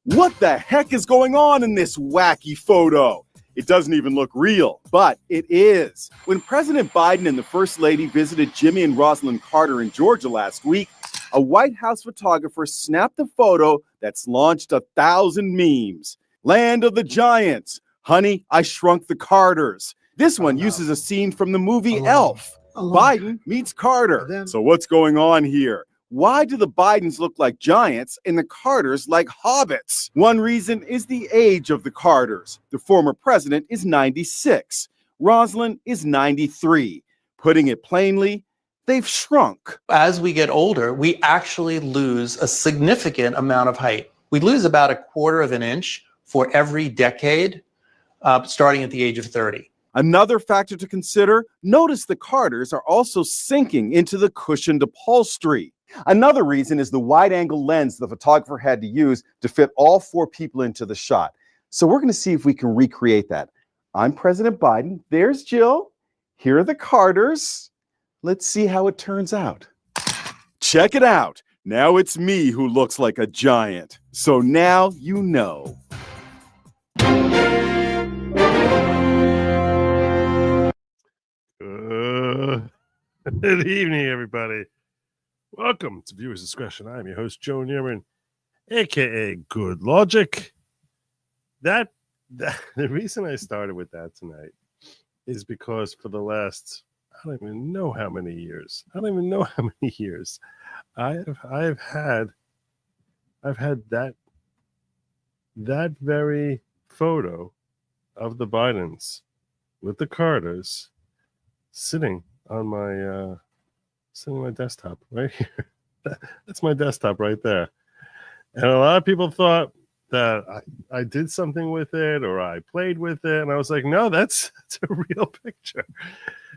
What the heck is going on in this wacky photo? It doesn't even look real, but it is. When President Biden and the First Lady visited Jimmy and Rosalind Carter in Georgia last week, a White House photographer snapped a photo that's launched 1,000 memes. Land of the Giants. Honey, I Shrunk the Carters. This one uses a scene from the movie Elf. Biden meets Carter. So what's going on here? Why do the Bidens look like giants and the Carters like hobbits? One reason is the age of the Carters. The former president is 96. Rosalind is 93. Putting it plainly, they've shrunk. As we get older, we actually lose a significant amount of height. We lose about 1/4 of an inch for every decade, starting at the age of 30. Another factor to consider, notice the Carters are also sinking into the cushioned upholstery. Another reason is the wide-angle lens the photographer had to use to fit all 4 people into the shot. So we're going to see if we can recreate that. I'm President Biden. There's Jill. Here are the Carters. Let's see how it turns out. Check it out. Now it's me who looks like a giant. So now you know. Good evening, everybody. Welcome to Viewers Discretion. I'm your host, Joe Newman, aka Good Lawgic. The reason I started with that tonight is because for the last, I don't even know how many years, I've had that very photo of the Bidens with the Carters sitting on my desktop right here. That's my desktop right there. And a lot of people thought that I did something with it or I played with it. And I was like, no, that's a real picture.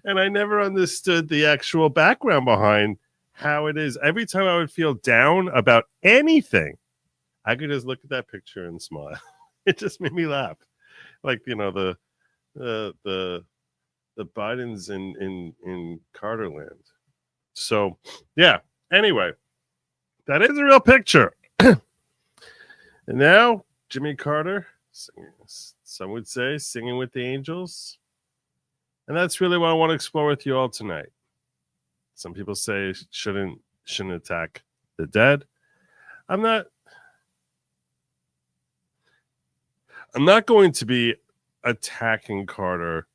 And I never understood the actual background behind how it is. Every time I would feel down about anything, I could just look at that picture and smile. It just made me laugh. Like, you know, the Bidens in Carterland. So, yeah. Anyway, that is a real picture. And now, Jimmy Carter, some would say, singing with the angels. And that's really what I want to explore with you all tonight. Some people say shouldn't attack the dead. I'm not going to be attacking Carter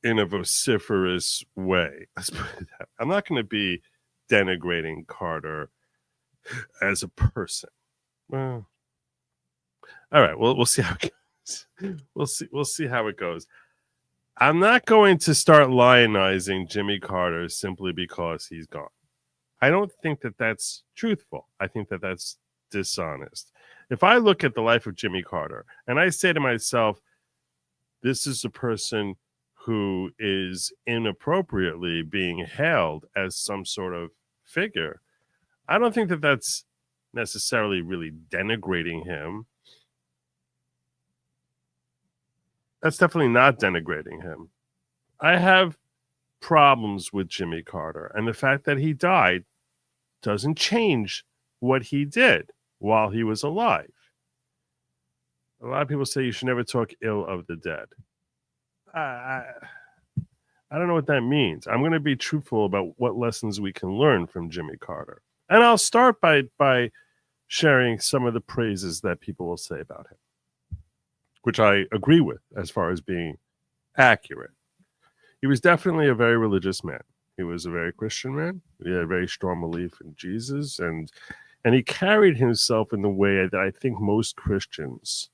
in a vociferous way. Let's put it that. I'm not going to be denigrating Carter as a person. Well, all right. Well, we'll see how it goes. We'll see how it goes. I'm not going to start lionizing Jimmy Carter simply because he's gone. I don't think that that's truthful. I think that that's dishonest. If I look at the life of Jimmy Carter and I say to myself, this is a person who is inappropriately being hailed as some sort of figure, I don't think that that's necessarily really denigrating him. That's definitely not denigrating him. I have problems with Jimmy Carter, and the fact that he died doesn't change what he did while he was alive. A lot of people say you should never talk ill of the dead. I don't know what that means. I'm going to be truthful about what lessons we can learn from Jimmy Carter. And I'll start by sharing some of the praises that people will say about him, which I agree with as far as being accurate. He was definitely a very religious man. He was a very Christian man. He had a very strong belief in Jesus, and he carried himself in the way that I think most Christians,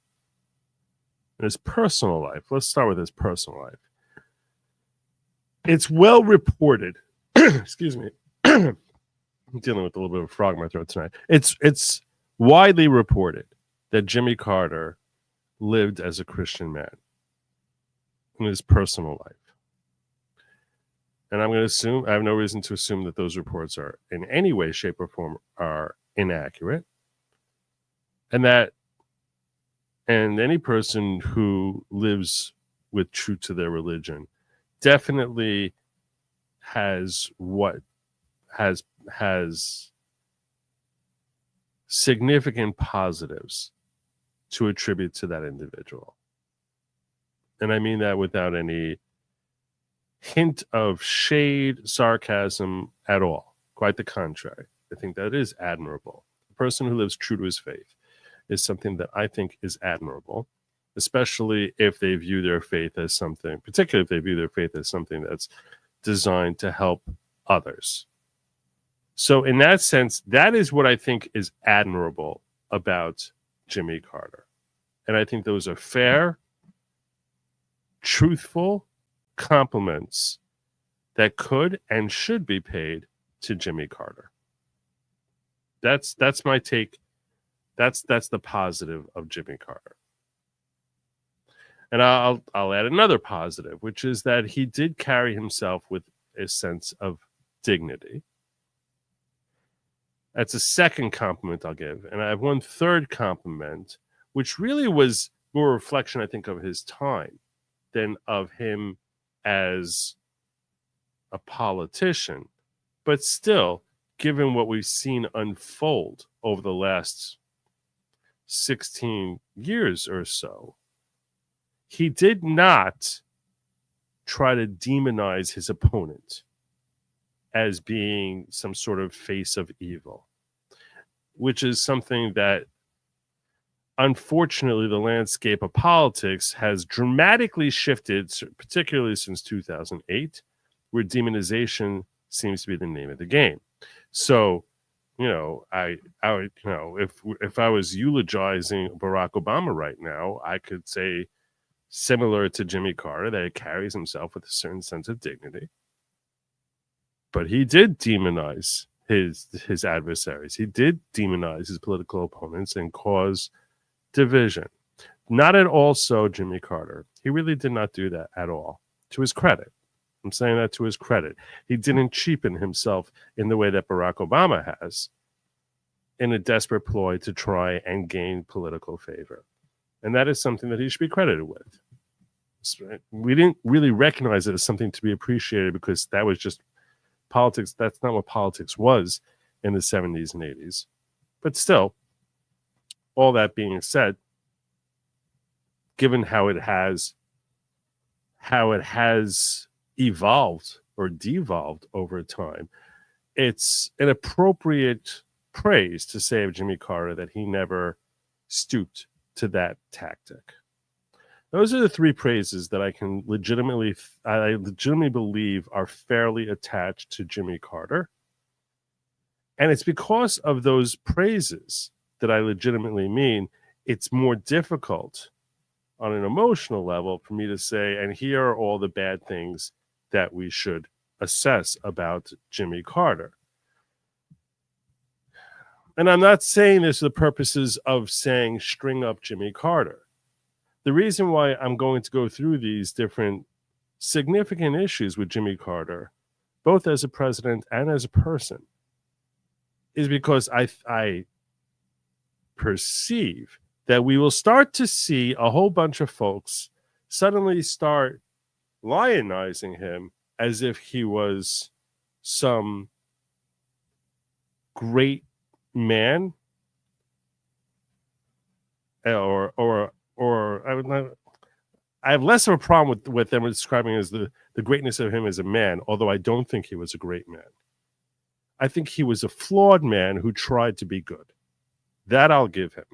in his personal life, let's start with his personal life. It's well reported, excuse me, I'm dealing with a little bit of a frog in my throat tonight. It's widely reported that Jimmy Carter lived as a Christian man in his personal life. And I'm going to assume, I have no reason to assume that those reports are in any way, shape, or form are inaccurate. And any person who lives with true to their religion definitely has significant positives to attribute to that individual. And I mean that without any hint of shade, sarcasm at all. Quite the contrary. I think that is admirable. A person who lives true to his faith is something that I think is admirable, especially if they view their faith as something, particularly if they view their faith as something that's designed to help others. So in that sense, that is what I think is admirable about Jimmy Carter. And I think those are fair, truthful compliments that could and should be paid to Jimmy Carter. That's my take. That's the positive of Jimmy Carter. And I'll add another positive, which is that he did carry himself with a sense of dignity. That's a second compliment I'll give. And I have one third compliment, which really was more a reflection, I think, of his time than of him as a politician. But still, given what we've seen unfold over the last 16 years or so, he did not try to demonize his opponent as being some sort of face of evil, which is something that, unfortunately, the landscape of politics has dramatically shifted, particularly since 2008, where demonization seems to be the name of the game. So, I if I was eulogizing Barack Obama right now, I could say, similar to Jimmy Carter, that he carries himself with a certain sense of dignity. But he did demonize his adversaries. He did demonize his political opponents and cause division. Not at all so Jimmy Carter. He really did not do that at all, to his credit. I'm saying that to his credit. He didn't cheapen himself in the way that Barack Obama has, in a desperate ploy to try and gain political favor. And that is something that he should be credited with. We didn't really recognize it as something to be appreciated because that was just politics. That's not what politics was in the 70s and 80s. But still, all that being said, given how it has evolved or devolved over time, it's an appropriate praise to say of Jimmy Carter that he never stooped to that tactic. Those are the three praises that I legitimately believe are fairly attached to Jimmy Carter. And it's because of those praises that I legitimately mean it's more difficult on an emotional level for me to say, and here are all the bad things that we should assess about Jimmy Carter. And I'm not saying this for the purposes of saying string up Jimmy Carter. The reason why I'm going to go through these different significant issues with Jimmy Carter, both as a president and as a person, is because I perceive that we will start to see a whole bunch of folks suddenly start lionizing him as if he was some great man, or I have less of a problem with them describing as the greatness of him as a man, although I don't think he was a great man. I think he was a flawed man who tried to be good. That I'll give him.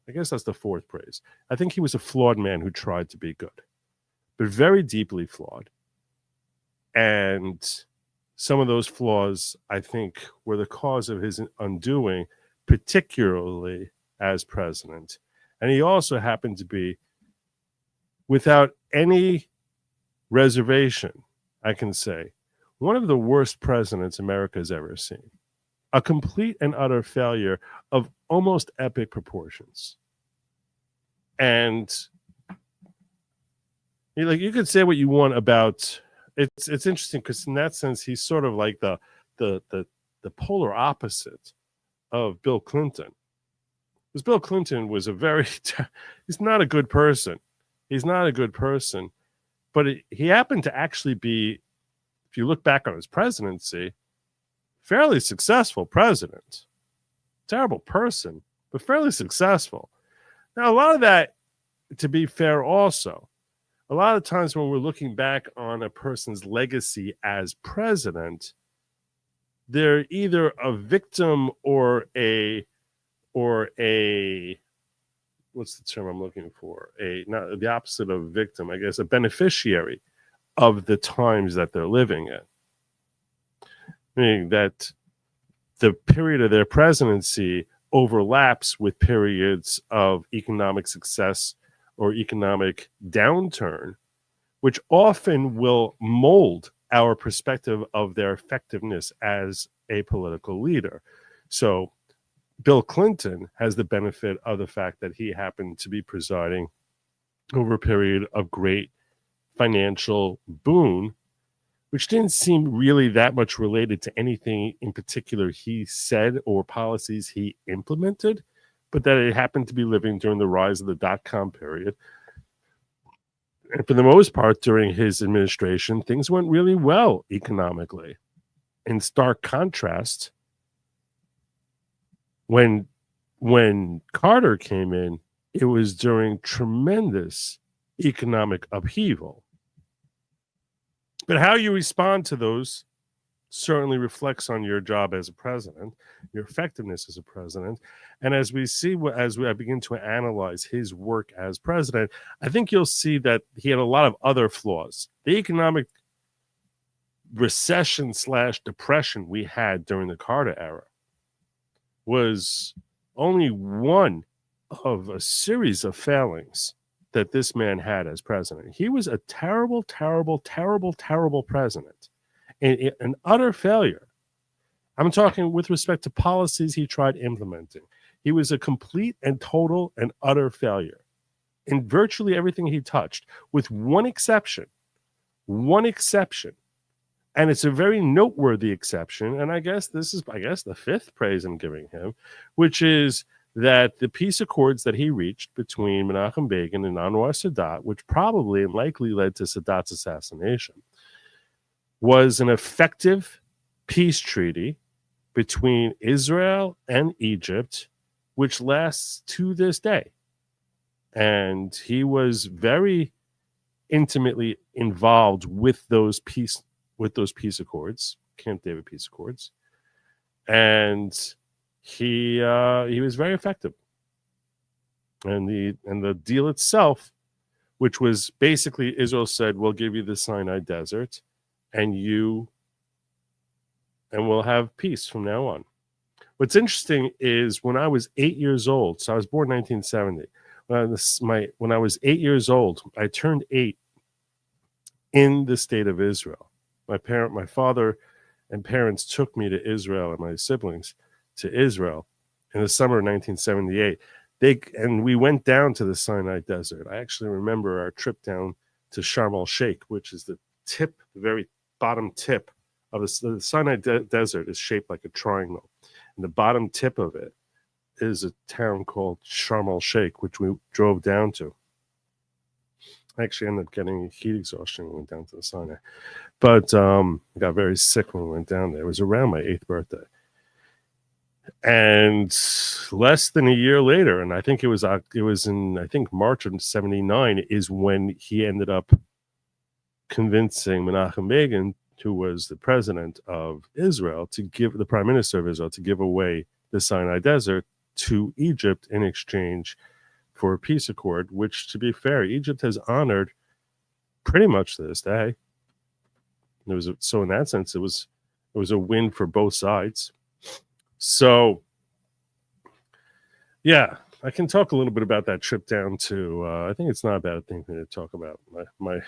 I guess that's the fourth praise. I think he was a flawed man who tried to be good, but very deeply flawed. And some of those flaws, I think, were the cause of his undoing, particularly as president. And he also happened to be, without any reservation, I can say, one of the worst presidents America has ever seen. A complete and utter failure of almost epic proportions. And you could say what you want about it's interesting because in that sense he's sort of like the polar opposite of Bill Clinton. Because Bill Clinton was he's not a good person. He's not a good person, but he happened to actually be, if you look back on his presidency, fairly successful president. Terrible person, but fairly successful. Now, a lot of that, to be fair, also, a lot of times when we're looking back on a person's legacy as president, they're either a victim or a what's the term I'm looking for? Not the opposite of victim, I guess, a beneficiary of the times that they're living in. Meaning that the period of their presidency overlaps with periods of economic success or economic downturn, which often will mold our perspective of their effectiveness as a political leader. So Bill Clinton has the benefit of the fact that he happened to be presiding over a period of great financial boon, which didn't seem really that much related to anything in particular he said or policies he implemented, but that it happened to be living during the rise of the dot-com period. And for the most part, during his administration, things went really well economically. In stark contrast, when Carter came in, it was during tremendous economic upheaval. But how you respond to those certainly reflects on your job as a president, your effectiveness as a president. And as we see, I begin to analyze his work as president, I think you'll see that he had a lot of other flaws. The economic recession / depression we had during the Carter era was only one of a series of failings that this man had as president. He was a terrible, terrible, terrible, terrible president, and an utter failure. I'm talking with respect to policies he tried implementing. He was a complete and total and utter failure in virtually everything he touched, with one exception. One exception. And it's a very noteworthy exception. And I guess this is, the fifth praise I'm giving him, which is that the peace accords that he reached between Menachem Begin and Anwar Sadat, which probably and likely led to Sadat's assassination, was an effective peace treaty between Israel and Egypt, which lasts to this day. And he was very intimately involved with those peace accords, Camp David peace accords, and he was very effective. And the deal itself, which was basically Israel said, we'll give you the Sinai Desert, and we'll have peace from now on. What's interesting is when I was 8 years old, so I was born in 1970. When I was 8 years old, I turned 8 in the state of Israel. My father and parents took me to Israel and my siblings to Israel in the summer of 1978. And we went down to the Sinai Desert. I actually remember our trip down to Sharm el-Sheikh, which is the very bottom tip of the Sinai Desert is shaped like a triangle. And the bottom tip of it is a town called Sharm el-Sheikh, which we drove down to. I actually ended up getting heat exhaustion when we went down to the Sinai. But I got very sick when we went down there. It was around my 8th birthday. And less than a year later, and I think it was in March of 79, is when he ended up convincing Menachem Begin, who was the president of Israel, the prime minister of Israel, to give away the Sinai Desert to Egypt in exchange for a peace accord, which, to be fair, Egypt has honored pretty much to this day. So in that sense, it was a win for both sides. So, yeah, I can talk a little bit about that trip down to. I think it's not a bad thing for me to talk about my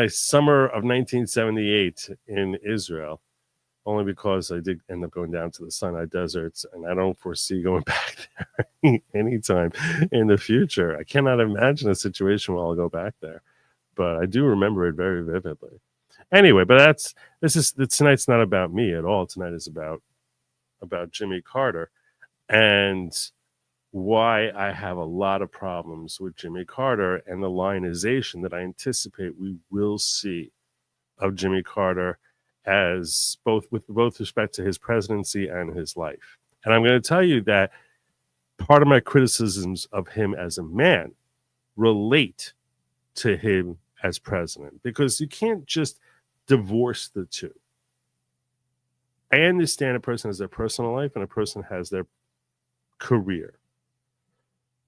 summer of 1978 in Israel. Only because I did end up going down to the Sinai Deserts, and I don't foresee going back there anytime in the future. I cannot imagine a situation where I'll go back there, but I do remember it very vividly. Anyway, but tonight's not about me at all. Tonight is about Jimmy Carter and why I have a lot of problems with Jimmy Carter and the lionization that I anticipate we will see of Jimmy Carter with both respect to his presidency and his life. And I'm going to tell you that part of my criticisms of him as a man relate to him as president, because you can't just divorce the two. I understand a person has their personal life and a person has their career,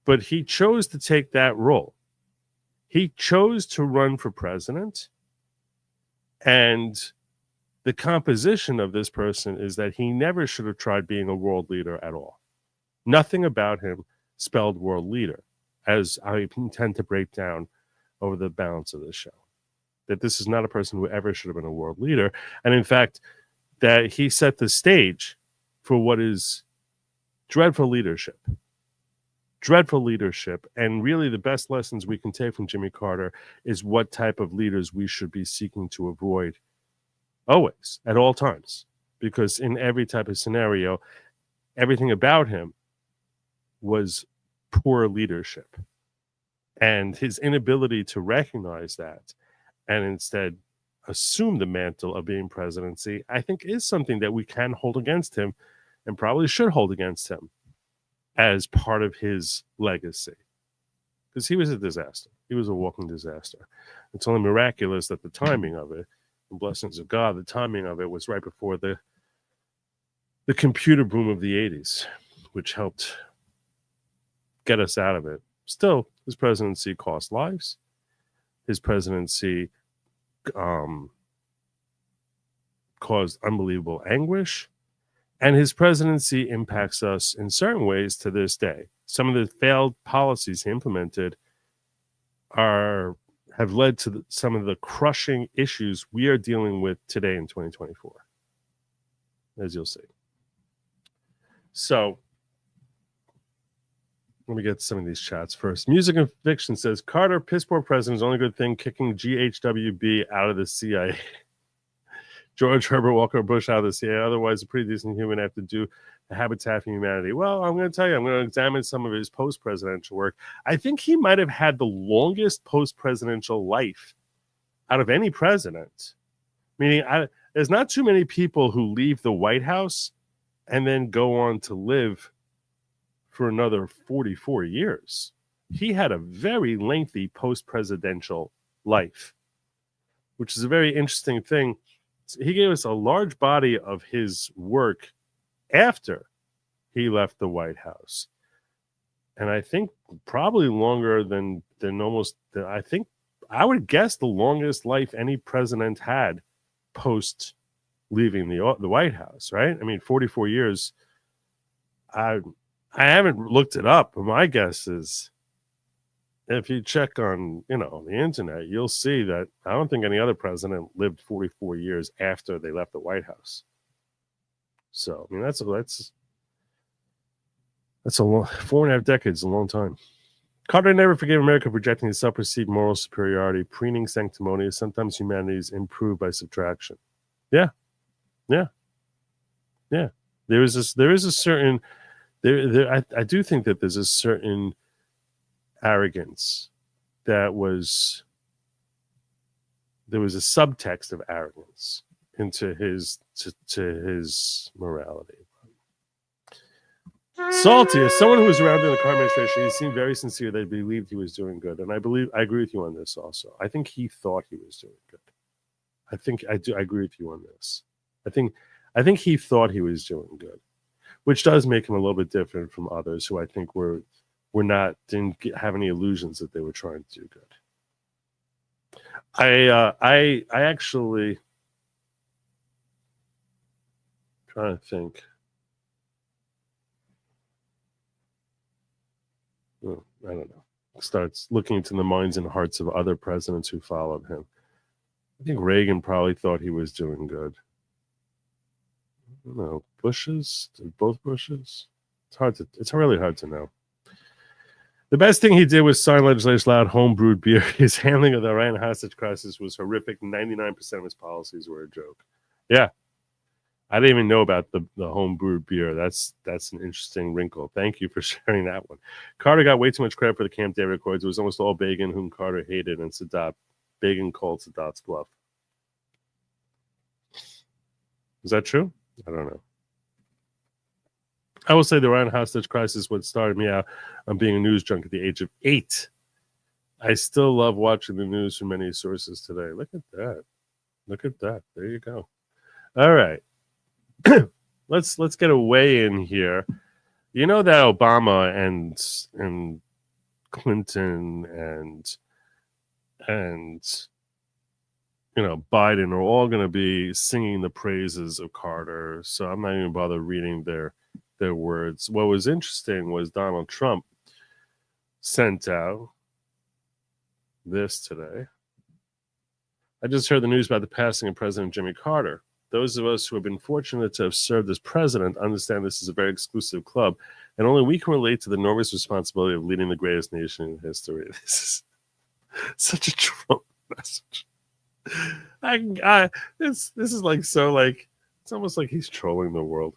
but he chose to take that role. He chose to run for president, and the composition of this person is that he never should have tried being a world leader at all. Nothing about him spelled world leader, as I intend to break down over the balance of this show. That this is not a person who ever should have been a world leader. And in fact, that he set the stage for what is dreadful leadership. Dreadful leadership. And really the best lessons we can take from Jimmy Carter is what type of leaders we should be seeking to avoid always, at all times. Because in every type of scenario, everything about him was poor leadership. And his inability to recognize that and instead assume the mantle of being presidency, I think is something that we can hold against him and probably should hold against him as part of his legacy. Because he was a disaster. He was a walking disaster. It's only miraculous that the timing of it, the blessings of God, the timing of it was right before the computer boom of the 80s, which helped get us out of it. Still, his presidency cost lives. His presidency caused unbelievable anguish. And his presidency impacts us in certain ways to this day. Some of the failed policies he implemented have led to some of the crushing issues we are dealing with today in 2024, as you'll see. So, let me get some of these chats first. Music and Fiction says, Carter, piss poor president, is the only good thing kicking GHWB out of the CIA. George Herbert Walker Bush out of the CIA. Otherwise, a pretty decent human have to do the Habitat for Humanity. Well, I'm going to tell you, I'm going to examine some of his post-presidential work. I think he might have had the longest post-presidential life out of any president. Meaning, there's not too many people who leave the White House and then go on to live for another 44 years. He had a very lengthy post-presidential life, which is a very interesting thing. He gave us a large body of his work after he left the White House. And I think probably longer than almost, I think, I would guess the longest life any president had post leaving the White House, right? I mean, 44 years. I haven't looked it up, but my guess is if you check on, the internet, you'll see that I don't think any other president lived 44 years after they left the White House. So, I mean, that's a long, 4.5 decades, a long time. Carter never forgave America for projecting his self-perceived moral superiority, preening sanctimonious. Sometimes humanity is improved by subtraction. Yeah. There is a certain. I do think that there's a certain arrogance there was a subtext of arrogance into his morality. Salty, as someone who was around in the Carter administration, he seemed very sincere that he believed he was doing good, and I agree with you on this also. I think he thought he was doing good. I agree with you on this. I think he thought he was doing good, which does make him a little bit different from others who I think didn't have any illusions that they were trying to do good. I actually trying to think. Well, I don't know. Starts looking into the minds and hearts of other presidents who followed him. I think Reagan probably thought he was doing good. I don't know. Both Bushes? It's really hard to know. The best thing he did was sign legislation allowed home-brewed beer. His handling of the Iran hostage crisis was horrific. 99% of his policies were a joke. Yeah. I didn't even know about the home-brewed beer. That's an interesting wrinkle. Thank you for sharing that one. Carter got way too much credit for the Camp David Accords. It was almost all Begin, whom Carter hated, and Begin called Sadat's bluff. Is that true? I don't know. I will say the Iran hostage crisis, what started me out on being a news junk at the age of 8. I still love watching the news from many sources today. Look at that. Look at that. There you go. All right. Let's get a weigh in here. You know that Obama and Clinton and Biden are all going to be singing the praises of Carter. So I'm not even bother reading their words. What was interesting was Donald Trump sent out this today. I just heard the news about the passing of President Jimmy Carter. Those of us who have been fortunate to have served as president understand this is a very exclusive club, and only we can relate to the enormous responsibility of leading the greatest nation in history. This is such a Trump message. This is like so like it's almost like he's trolling the world.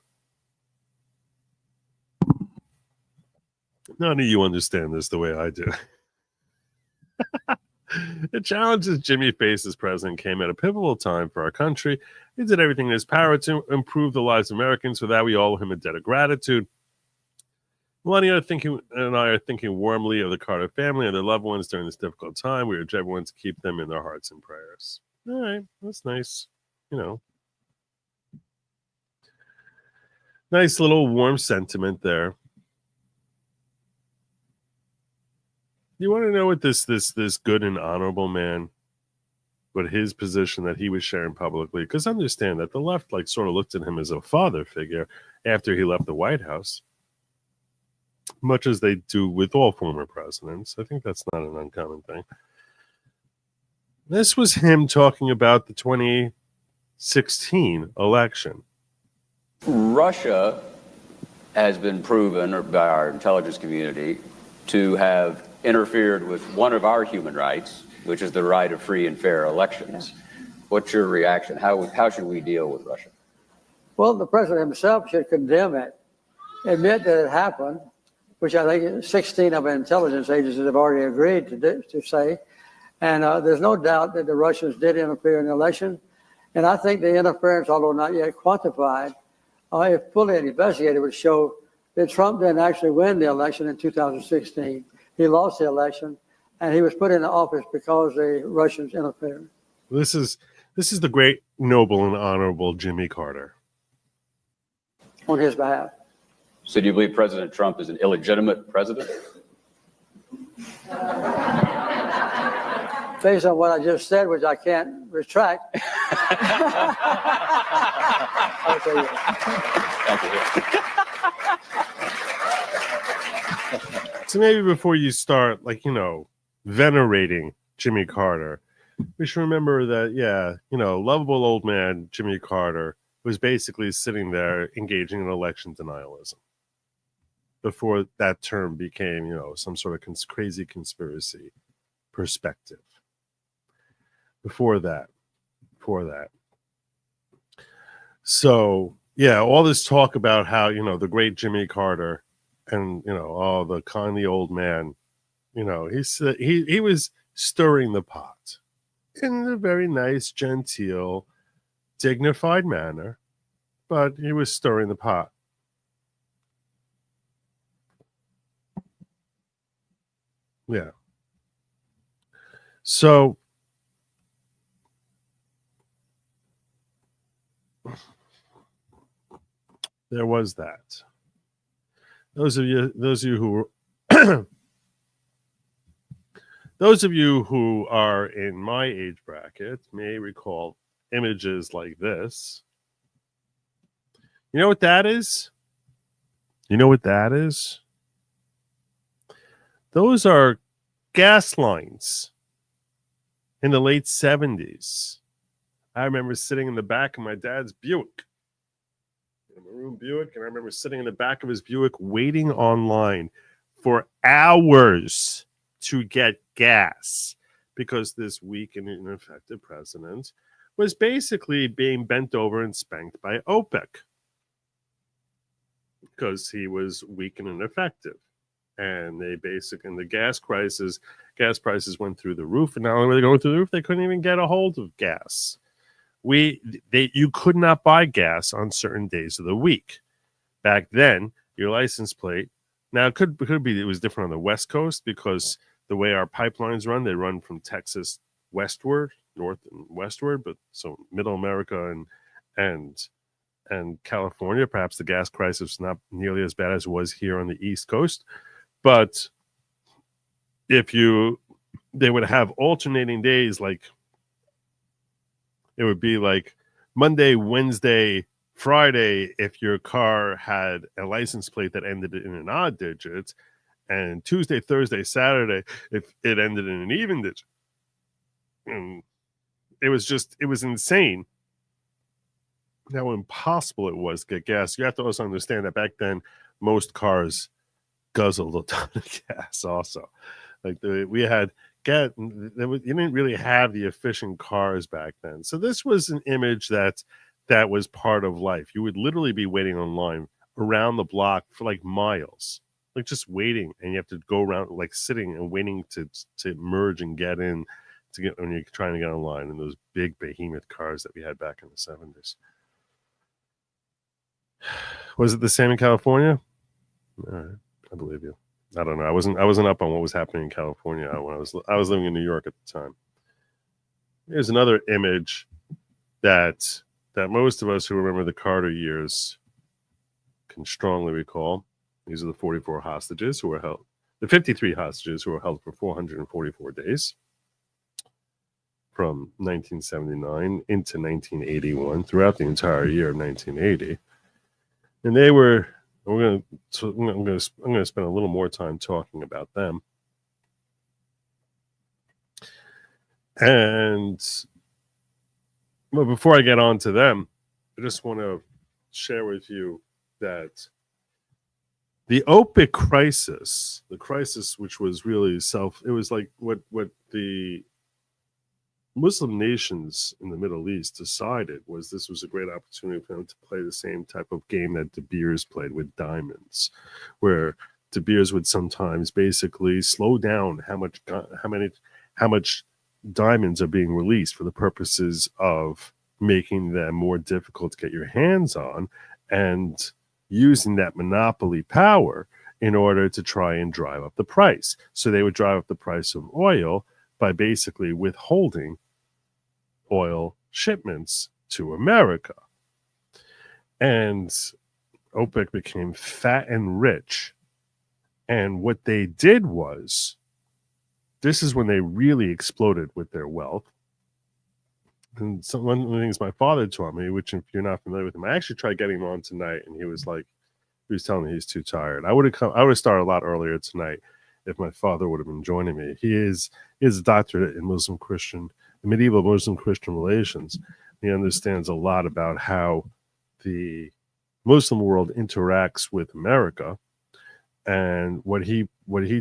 None of you understand this the way I do. The challenges Jimmy faced as president came at a pivotal time for our country. He did everything in his power to improve the lives of Americans. For that, we owe him a debt of gratitude. Melania and I are thinking warmly of the Carter family and their loved ones during this difficult time. We urge everyone to keep them in their hearts and prayers. All right, that's nice. Nice little warm sentiment there. You want to know what this good and honorable man, what his position that he was sharing publicly? Because understand that the left sort of looked at him as a father figure after he left the White House, much as they do with all former presidents. I think that's not an uncommon thing. This was him talking about the 2016 election. Russia has been proven by our intelligence community to have interfered with one of our human rights, which is the right of free and fair elections. What's your reaction? How should we deal with Russia? Well, the president himself should condemn it, admit that it happened, which I think 16 of the intelligence agencies have already agreed to say. And there's no doubt that the Russians did interfere in the election. And I think the interference, although not yet quantified, if fully investigated, would show that Trump didn't actually win the election in 2016. He lost the election, and he was put into office because the Russians interfered. This is the great, noble, and honorable Jimmy Carter. On his behalf. So do you believe President Trump is an illegitimate president? Based on what I just said, which I can't retract. I'll tell you. Thank you. So maybe before you start, venerating Jimmy Carter, we should remember that, lovable old man Jimmy Carter was basically sitting there engaging in election denialism before that term became, some sort of crazy conspiracy perspective. Before that. So, all this talk about how, the great Jimmy Carter and, the kindly old man, he was stirring the pot in a very nice, genteel, dignified manner, but he was stirring the pot. Yeah. So there was that. Those of you who those of you who are in my age bracket may recall images like this. You know what that is? Those are gas lines in the late 70s. I remember sitting in the back of my dad's Buick. A maroon Buick, and I remember sitting in the back of his Buick waiting online for hours to get gas because this weak and ineffective president was basically being bent over and spanked by OPEC because he was weak and ineffective. And the gas prices went through the roof, and not only were they going through the roof, they couldn't even get a hold of gas. You could not buy gas on certain days of the week. Back then, your license plate. Now it could be it was different on the West Coast because the way our pipelines run, they run from Texas westward, north and westward, but so Middle America and California, perhaps the gas crisis is not nearly as bad as it was here on the East Coast. But they would have alternating days, like it would be like Monday, Wednesday, Friday if your car had a license plate that ended in an odd digit, and Tuesday, Thursday, Saturday if it ended in an even digit. And it was insane how impossible it was to get gas. You have to also understand that back then most cars guzzled a ton of gas also. Like we had you didn't really have the efficient cars back then. So this was an image that was part of life. You would literally be waiting online around the block for like miles, like just waiting, and you have to go around like sitting and waiting to merge and get in to get when you're trying to get online in those big behemoth cars that we had back in the 70s. Was it the same in California? All right, I believe you. I don't know. I wasn't up on what was happening in California when I was living in New York at the time. Here's another image that most of us who remember the Carter years can strongly recall. These are the 44 hostages who were held, the 53 hostages who were held for 444 days from 1979 into 1981, throughout the entire year of 1980. And they were, I'm going to spend a little more time talking about them. And well, before I get on to them, I just want to share with you that the OPEC crisis, the crisis which was really it was like what the Muslim nations in the Middle East decided was this was a great opportunity for them to play the same type of game that De Beers played with diamonds, where De Beers would sometimes basically slow down how much diamonds are being released for the purposes of making them more difficult to get your hands on, and using that monopoly power in order to try and drive up the price. So they would drive up the price of oil by basically withholding oil shipments to America. And OPEC became fat and rich. And what they did was, this is when they really exploded with their wealth. And one of the things my father taught me, which if you're not familiar with him, I actually tried getting him on tonight, and he was telling me he's too tired. I would have started a lot earlier tonight if my father would have been joining me. He is a doctorate in medieval Muslim Christian relations. He understands a lot about how the Muslim world interacts with America. And what he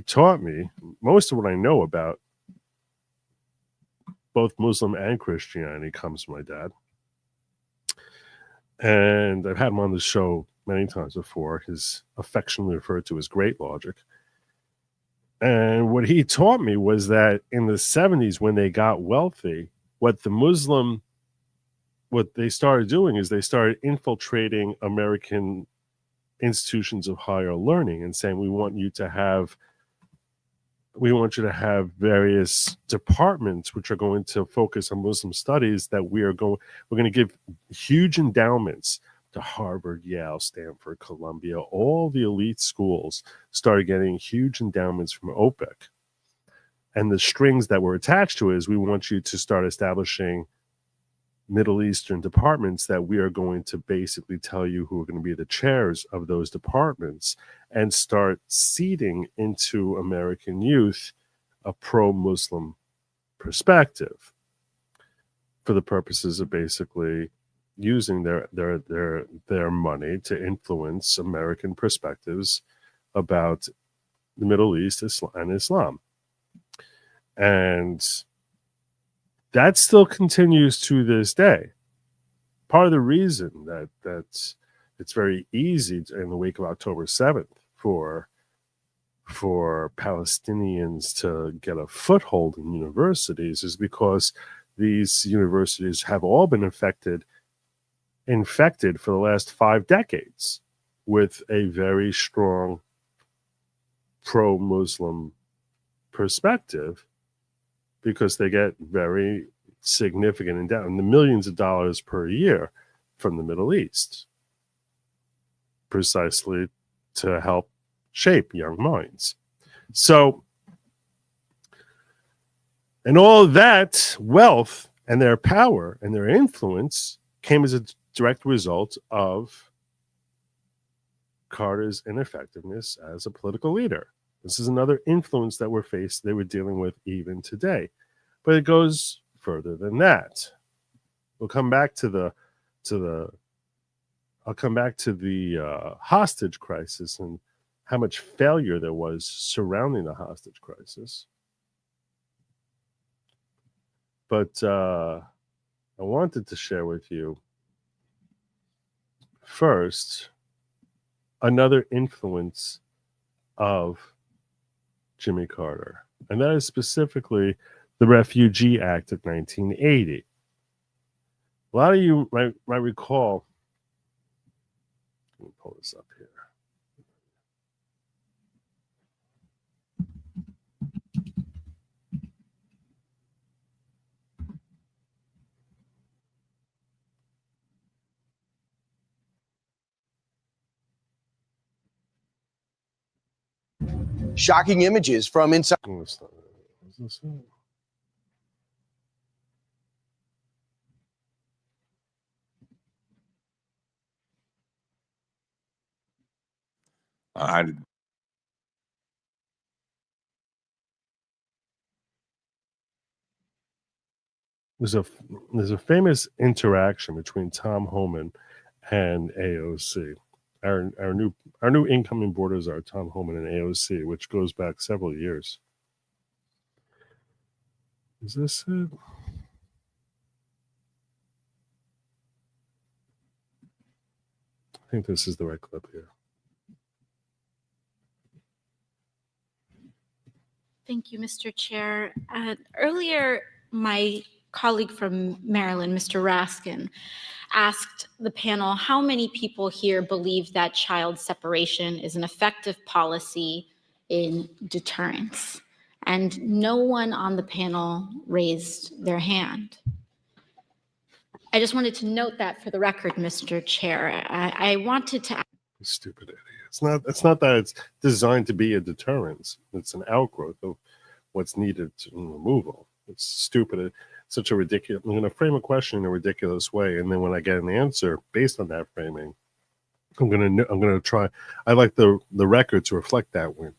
taught me, most of what I know about both Muslim and Christianity comes from my dad. And I've had him on the show many times before. He's affectionately referred to as Great Lawgic. And what he taught me was that in the 70s, when they got wealthy, what they started doing is they started infiltrating American institutions of higher learning and saying, we want you to have various departments which are going to focus on Muslim studies, that we're going to give huge endowments to Harvard, Yale, Stanford, Columbia. All the elite schools started getting huge endowments from OPEC. And the strings that were attached to it is, we want you to start establishing Middle Eastern departments that we are going to basically tell you who are going to be the chairs of those departments, and start seeding into American youth a pro-Muslim perspective for the purposes of basically using their money to influence American perspectives about the Middle East and Islam. And that still continues to this day. Part of the reason that it's very easy in the wake of October 7th for Palestinians to get a foothold in universities is because these universities have all been infected for the last 5 decades with a very strong pro-Muslim perspective, because they get very significant endowment, the millions of dollars per year from the Middle East, precisely to help shape young minds. So, and all of that wealth and their power and their influence came as a direct result of Carter's ineffectiveness as a political leader. This is another influence that they were dealing with even today. But it goes further than that. We'll come back to the hostage crisis and how much failure there was surrounding the hostage crisis. But I wanted to share with you first another influence of Jimmy Carter, and that is specifically the Refugee Act of 1980. A lot of you might recall, let me pull this up here. Shocking images from inside. There's a famous interaction between Tom Homan and AOC. Our new incoming board czar, Tom Homan, and AOC, which goes back several years. Is this it? I think this is the right clip here. Thank you, Mr. Chair. Earlier, my colleague from Maryland, Mr. Raskin, asked the panel how many people here believe that child separation is an effective policy in deterrence. And no one on the panel raised their hand. I just wanted to note that for the record, Mr. Chair. I wanted to. Stupid idiot. It's not that it's designed to be a deterrence. It's an outgrowth of what's needed to removal. It's stupid. It's such a ridiculous. I'm going to frame a question in a ridiculous way, and then when I get an answer based on that framing, I'm going to try. I like the record to reflect that win.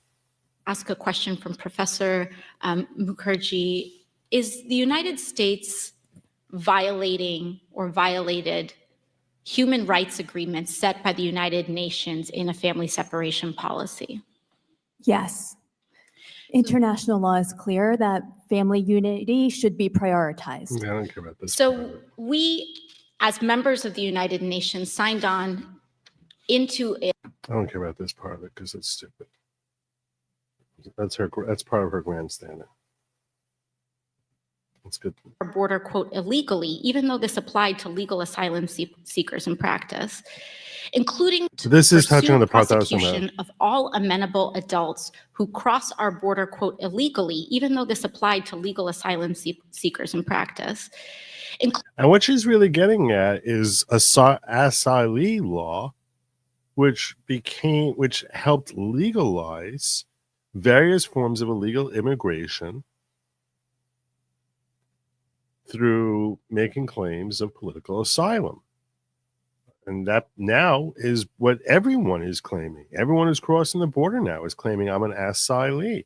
Ask a question from Professor Mukherjee. Is the United States violating or violated human rights agreements set by the United Nations in a family separation policy? Yes. International law is clear that family unity should be prioritized. I don't care about this. So we, as members of the United Nations, signed on into it. I don't care about this part of it because it's stupid. That's part of her grandstanding. That's good. Border, quote, illegally, even though this applied to legal asylum seekers in practice, including this is touching on the part that I was talking prosecution of all amenable adults who cross our border, quote, illegally, even though this applied to legal asylum seekers in practice. And what she's really getting at is a asylee law, which helped legalize various forms of illegal immigration through making claims of political asylum. And that now is what everyone is claiming. Everyone who's crossing the border now is claiming I'm an asylee.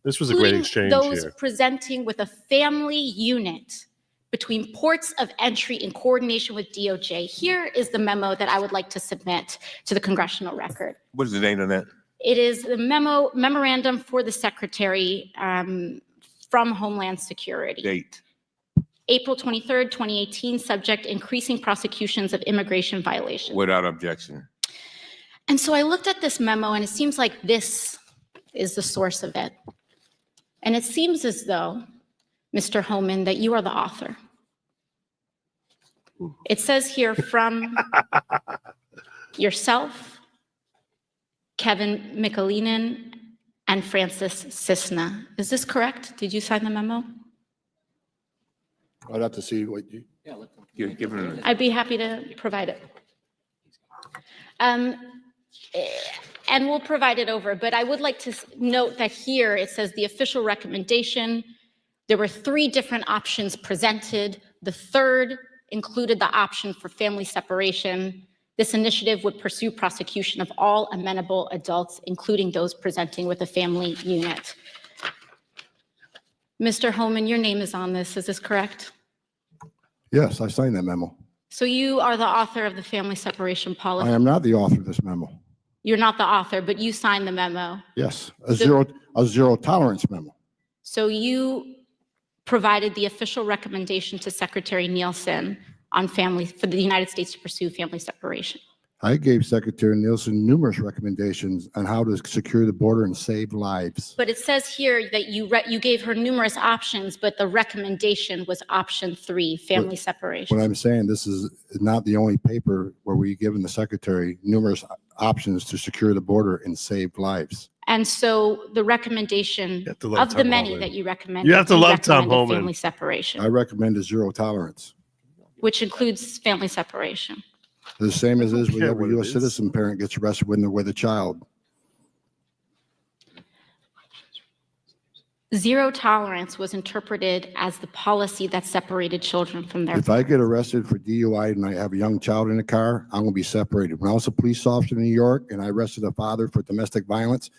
This was a great exchange those here. Presenting with a family unit between ports of entry in coordination with DOJ. Here is the memo that I would like to submit to the congressional record. What is the date on that? It is the memorandum for the Secretary from Homeland Security. Date. April 23rd, 2018, subject increasing prosecutions of immigration violations. Without objection. And so I looked at this memo and it seems like this is the source of it. And it seems as though, Mr. Homan, that you are the author. It says here from yourself Kevin Mikulinin, and Francis Cisna. Is this correct? Did you sign the memo? I'd have to see what you. You're giving I'd be happy to provide it. And we'll provide it over, but I would like to note that here it says the official recommendation. There were 3 different options presented. The third included the option for family separation. This initiative would pursue prosecution of all amenable adults, including those presenting with a family unit. Mr. Holman, your name is on this. Is this correct? Yes, I signed that memo. So you are the author of the family separation policy. I am not the author of this memo. You're not the author, but you signed the memo. Yes, a zero tolerance memo. So you provided the official recommendation to Secretary Nielsen on family for the United States to pursue family separation. I gave Secretary Nielsen numerous recommendations on how to secure the border and save lives. But it says here that you gave her numerous options, but the recommendation was option 3, family separation. What I'm saying, this is not the only paper where we've given the Secretary numerous options to secure the border and save lives. And so the recommendation of the many that you recommended, You have to love Tom recommended Holman. family separation, I recommend a zero tolerance. which includes family separation. The same as is with care every what it U.S. is. citizen parent gets arrested when they're with a child. Zero tolerance was interpreted as the policy that separated children from their If I get arrested for DUI and I have a young child in the car, I'm going to be separated. When I was a police officer in New York and I arrested a father for domestic violence,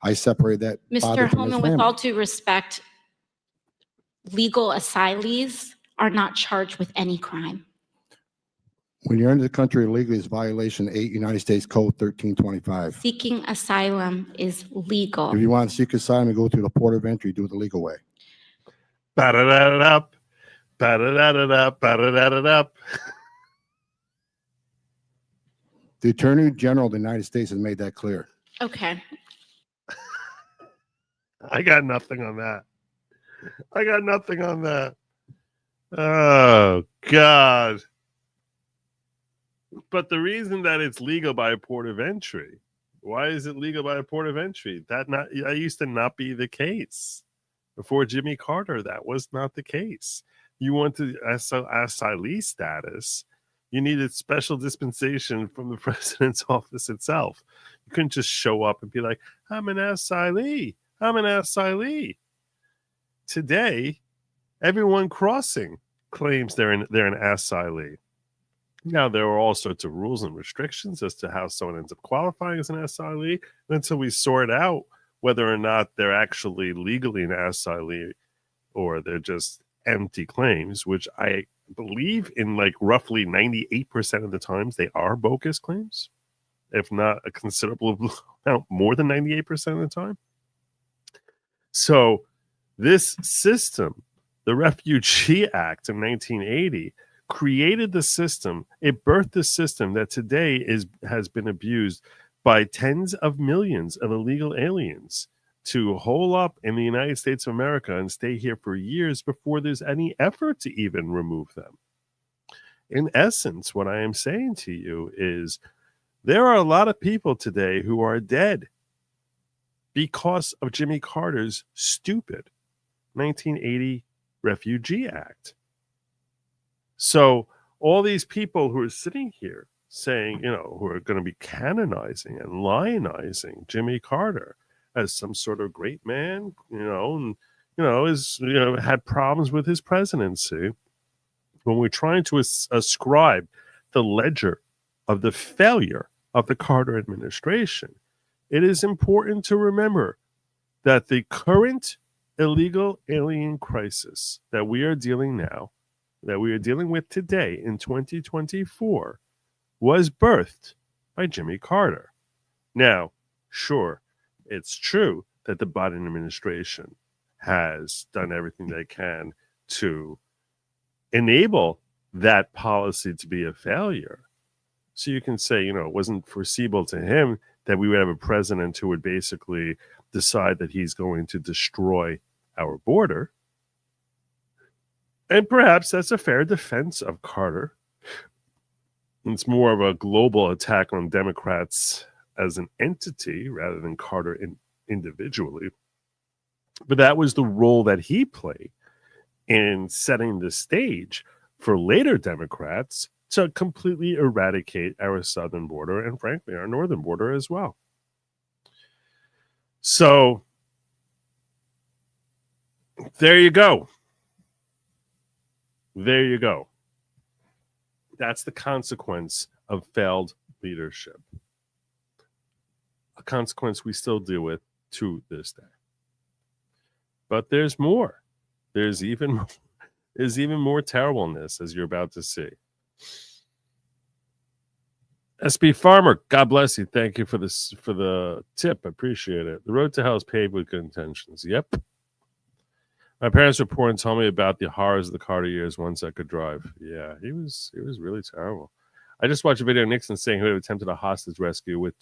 I separated that father Mr. from his Holman, with family. all due respect, legal asylees are not charged with any crime. When you're in the country illegally, it's violation 8 United States Code 1325. Seeking asylum is legal. If you want to seek asylum and go through the port of entry, do it the legal way. Ba-da-da-da-da, ba-da-da-da-da, ba-da-da-da-da. The Attorney General of the United States has made that clear. Okay. I got nothing on that. I got nothing on that. Oh, God. But the reason that it's legal by a port of entry, why is it legal by a port of entry? That used to not be the case. Before Jimmy Carter, that was not the case. You wanted asylee status, you needed special dispensation from the president's office itself. You couldn't just show up and be like, I'm an asylee. I'm an asylee. Today, everyone crossing claims they're an asylee. Now, there are all sorts of rules and restrictions as to how someone ends up qualifying as an asylee until we sort out whether or not they're actually legally an asylee or they're just empty claims, which I believe in like roughly 98% of the times they are bogus claims, if not a considerable amount more than 98% of the time. So this system, the Refugee Act in 1980, created the system. It birthed the system that today has been abused by tens of millions of illegal aliens to hole up in the United States of America and stay here for years before there's any effort to even remove them. In essence, what I am saying to you is there are a lot of people today who are dead because of Jimmy Carter's stupid 1980 Refugee Act. So all these people who are sitting here saying, who are going to be canonizing and lionizing Jimmy Carter as some sort of great man, had problems with his presidency. When we're trying to ascribe the ledger of the failure of the Carter administration, it is important to remember that the current illegal alien crisis that we are dealing with today in 2024 was birthed by Jimmy Carter. Now, sure, it's true that the Biden administration has done everything they can to enable that policy to be a failure. So you can say, it wasn't foreseeable to him that we would have a president who would basically decide that he's going to destroy our border. And perhaps that's a fair defense of Carter. It's more of a global attack on Democrats as an entity rather than Carter individually. But that was the role that he played in setting the stage for later Democrats to completely eradicate our southern border and, frankly, our northern border as well. So there you go. There you go. That's the consequence of failed leadership. A consequence we still deal with to this day. But there's more. There's even more terribleness, as you're about to see. SB Farmer, God bless you. Thank you for the tip. I appreciate it. The road to hell is paved with good intentions. Yep. My parents were poor and told me about the horrors of the Carter years once I could drive. Yeah, he was really terrible. I just watched a video of Nixon saying he would have attempted a hostage rescue with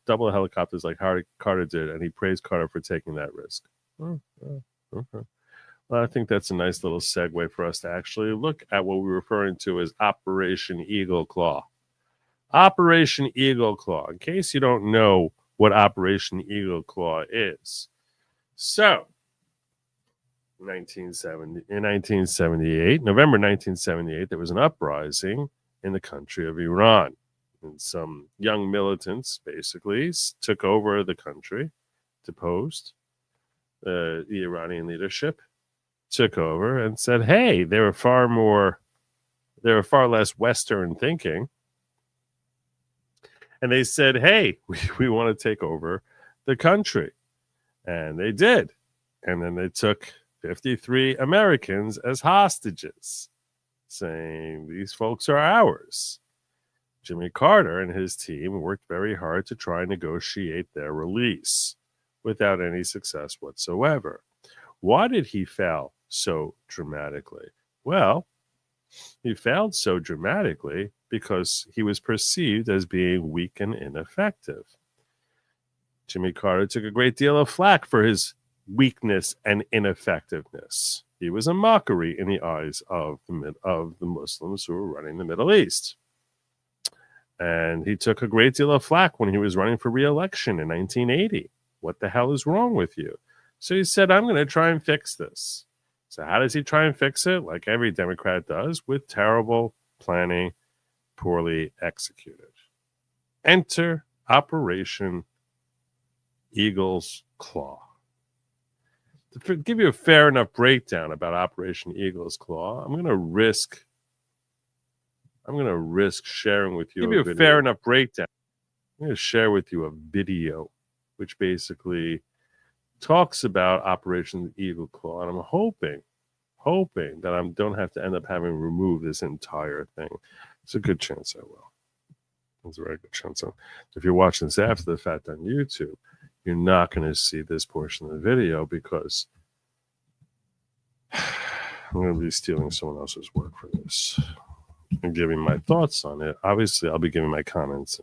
double helicopters like Carter did, and he praised Carter for taking that risk. Okay. Well, I think that's a nice little segue for us to actually look at what we're referring to as Operation Eagle Claw. Operation Eagle Claw. In case you don't know what Operation Eagle Claw is. So, in 1978, November 1978, there was an uprising in the country of Iran. And some young militants basically took over the country, deposed the Iranian leadership, took over and said, hey, they were far less Western thinking. And they said, hey, we want to take over the country. And they did. And then they took 53 Americans as hostages, saying these folks are ours. Jimmy Carter and his team worked very hard to try and negotiate their release without any success whatsoever. Why did he fail so dramatically? Well, he failed so dramatically because he was perceived as being weak and ineffective. Jimmy Carter took a great deal of flack for his weakness and ineffectiveness. He was a mockery in the eyes of the Muslims who were running the Middle East. And he took a great deal of flack when he was running for re-election in 1980. What the hell is wrong with you? So he said, I'm going to try and fix this. So how does he try and fix it? Like every Democrat does, with terrible planning, poorly executed. Enter Operation Eagle's Claw. To give you a fair enough breakdown about Operation Eagle's Claw, I'm going to risk sharing with you. Give you a fair enough breakdown. I'm going to share with you a video which basically talks about Operation Eagle Claw, and I'm hoping that I don't have to end up having to remove this entire thing. It's a good chance I will. It's a very good chance. If you're watching this after the fact on YouTube, you're not going to see this portion of the video because I'm going to be stealing someone else's work for this and giving my thoughts on it. Obviously, I'll be giving my comments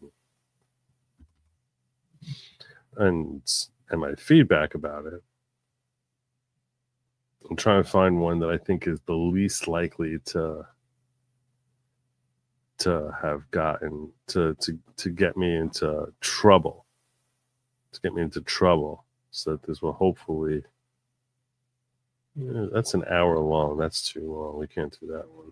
and my feedback about it. I'm trying to find one that I think is the least likely to have gotten to get me into trouble. To get me into trouble, so that this will hopefully. Yeah, that's an hour long. That's too long. We can't do that one.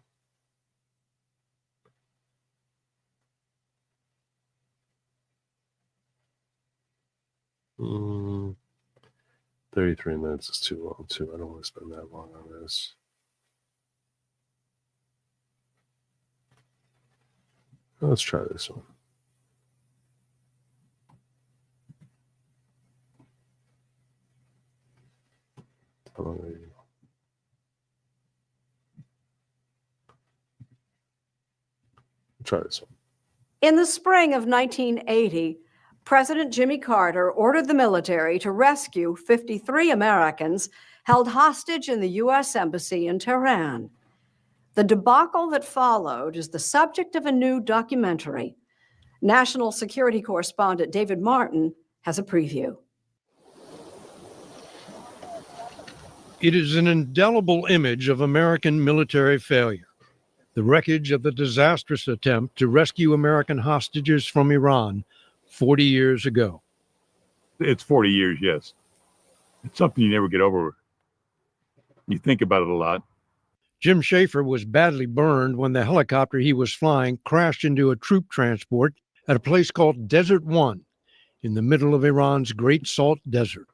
33 minutes is too long, too. I don't want to spend that long on this. Let's try this one. How long are you? Try this one. In the spring of 1980, President Jimmy Carter ordered the military to rescue 53 Americans held hostage in the U.S. Embassy in Tehran. The debacle that followed is the subject of a new documentary. National security correspondent David Martin has a preview. It is an indelible image of American military failure. The wreckage of the disastrous attempt to rescue American hostages from Iran 40 years ago. It's 40 years, yes. It's something you never get over. You think about it a lot. Jim Schaefer was badly burned when the helicopter he was flying crashed into a troop transport at a place called Desert One in the middle of Iran's Great Salt Desert.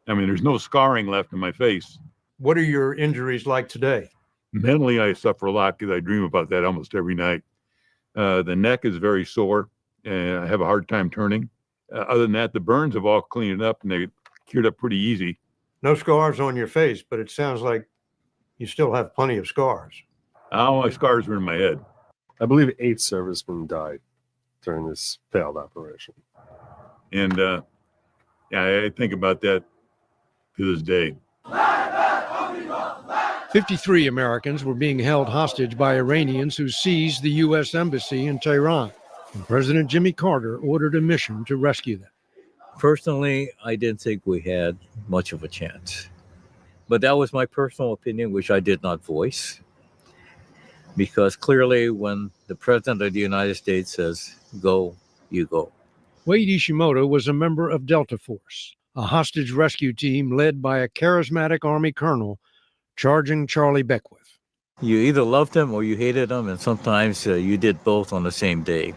I mean, there's no scarring left in my face. What are your injuries like today? Mentally, I suffer a lot because I dream about that almost every night. The neck is very sore, and I have a hard time turning. Other than that, the burns have all cleaned up, and they cured up pretty easy. No scars on your face, but it sounds like you still have plenty of scars. All my scars are in my head. I believe 8 servicemen died during this failed operation. And I think about that to this day. 53 Americans were being held hostage by Iranians who seized the U.S. Embassy in Tehran. And President Jimmy Carter ordered a mission to rescue them. Personally, I didn't think we had much of a chance. But that was my personal opinion, which I did not voice. Because clearly, when the President of the United States says, go, you go. Wade Ishimoto was a member of Delta Force, a hostage rescue team led by a charismatic Army colonel charging Charlie Beckwith. You either loved him or you hated him, and sometimes you did both on the same day.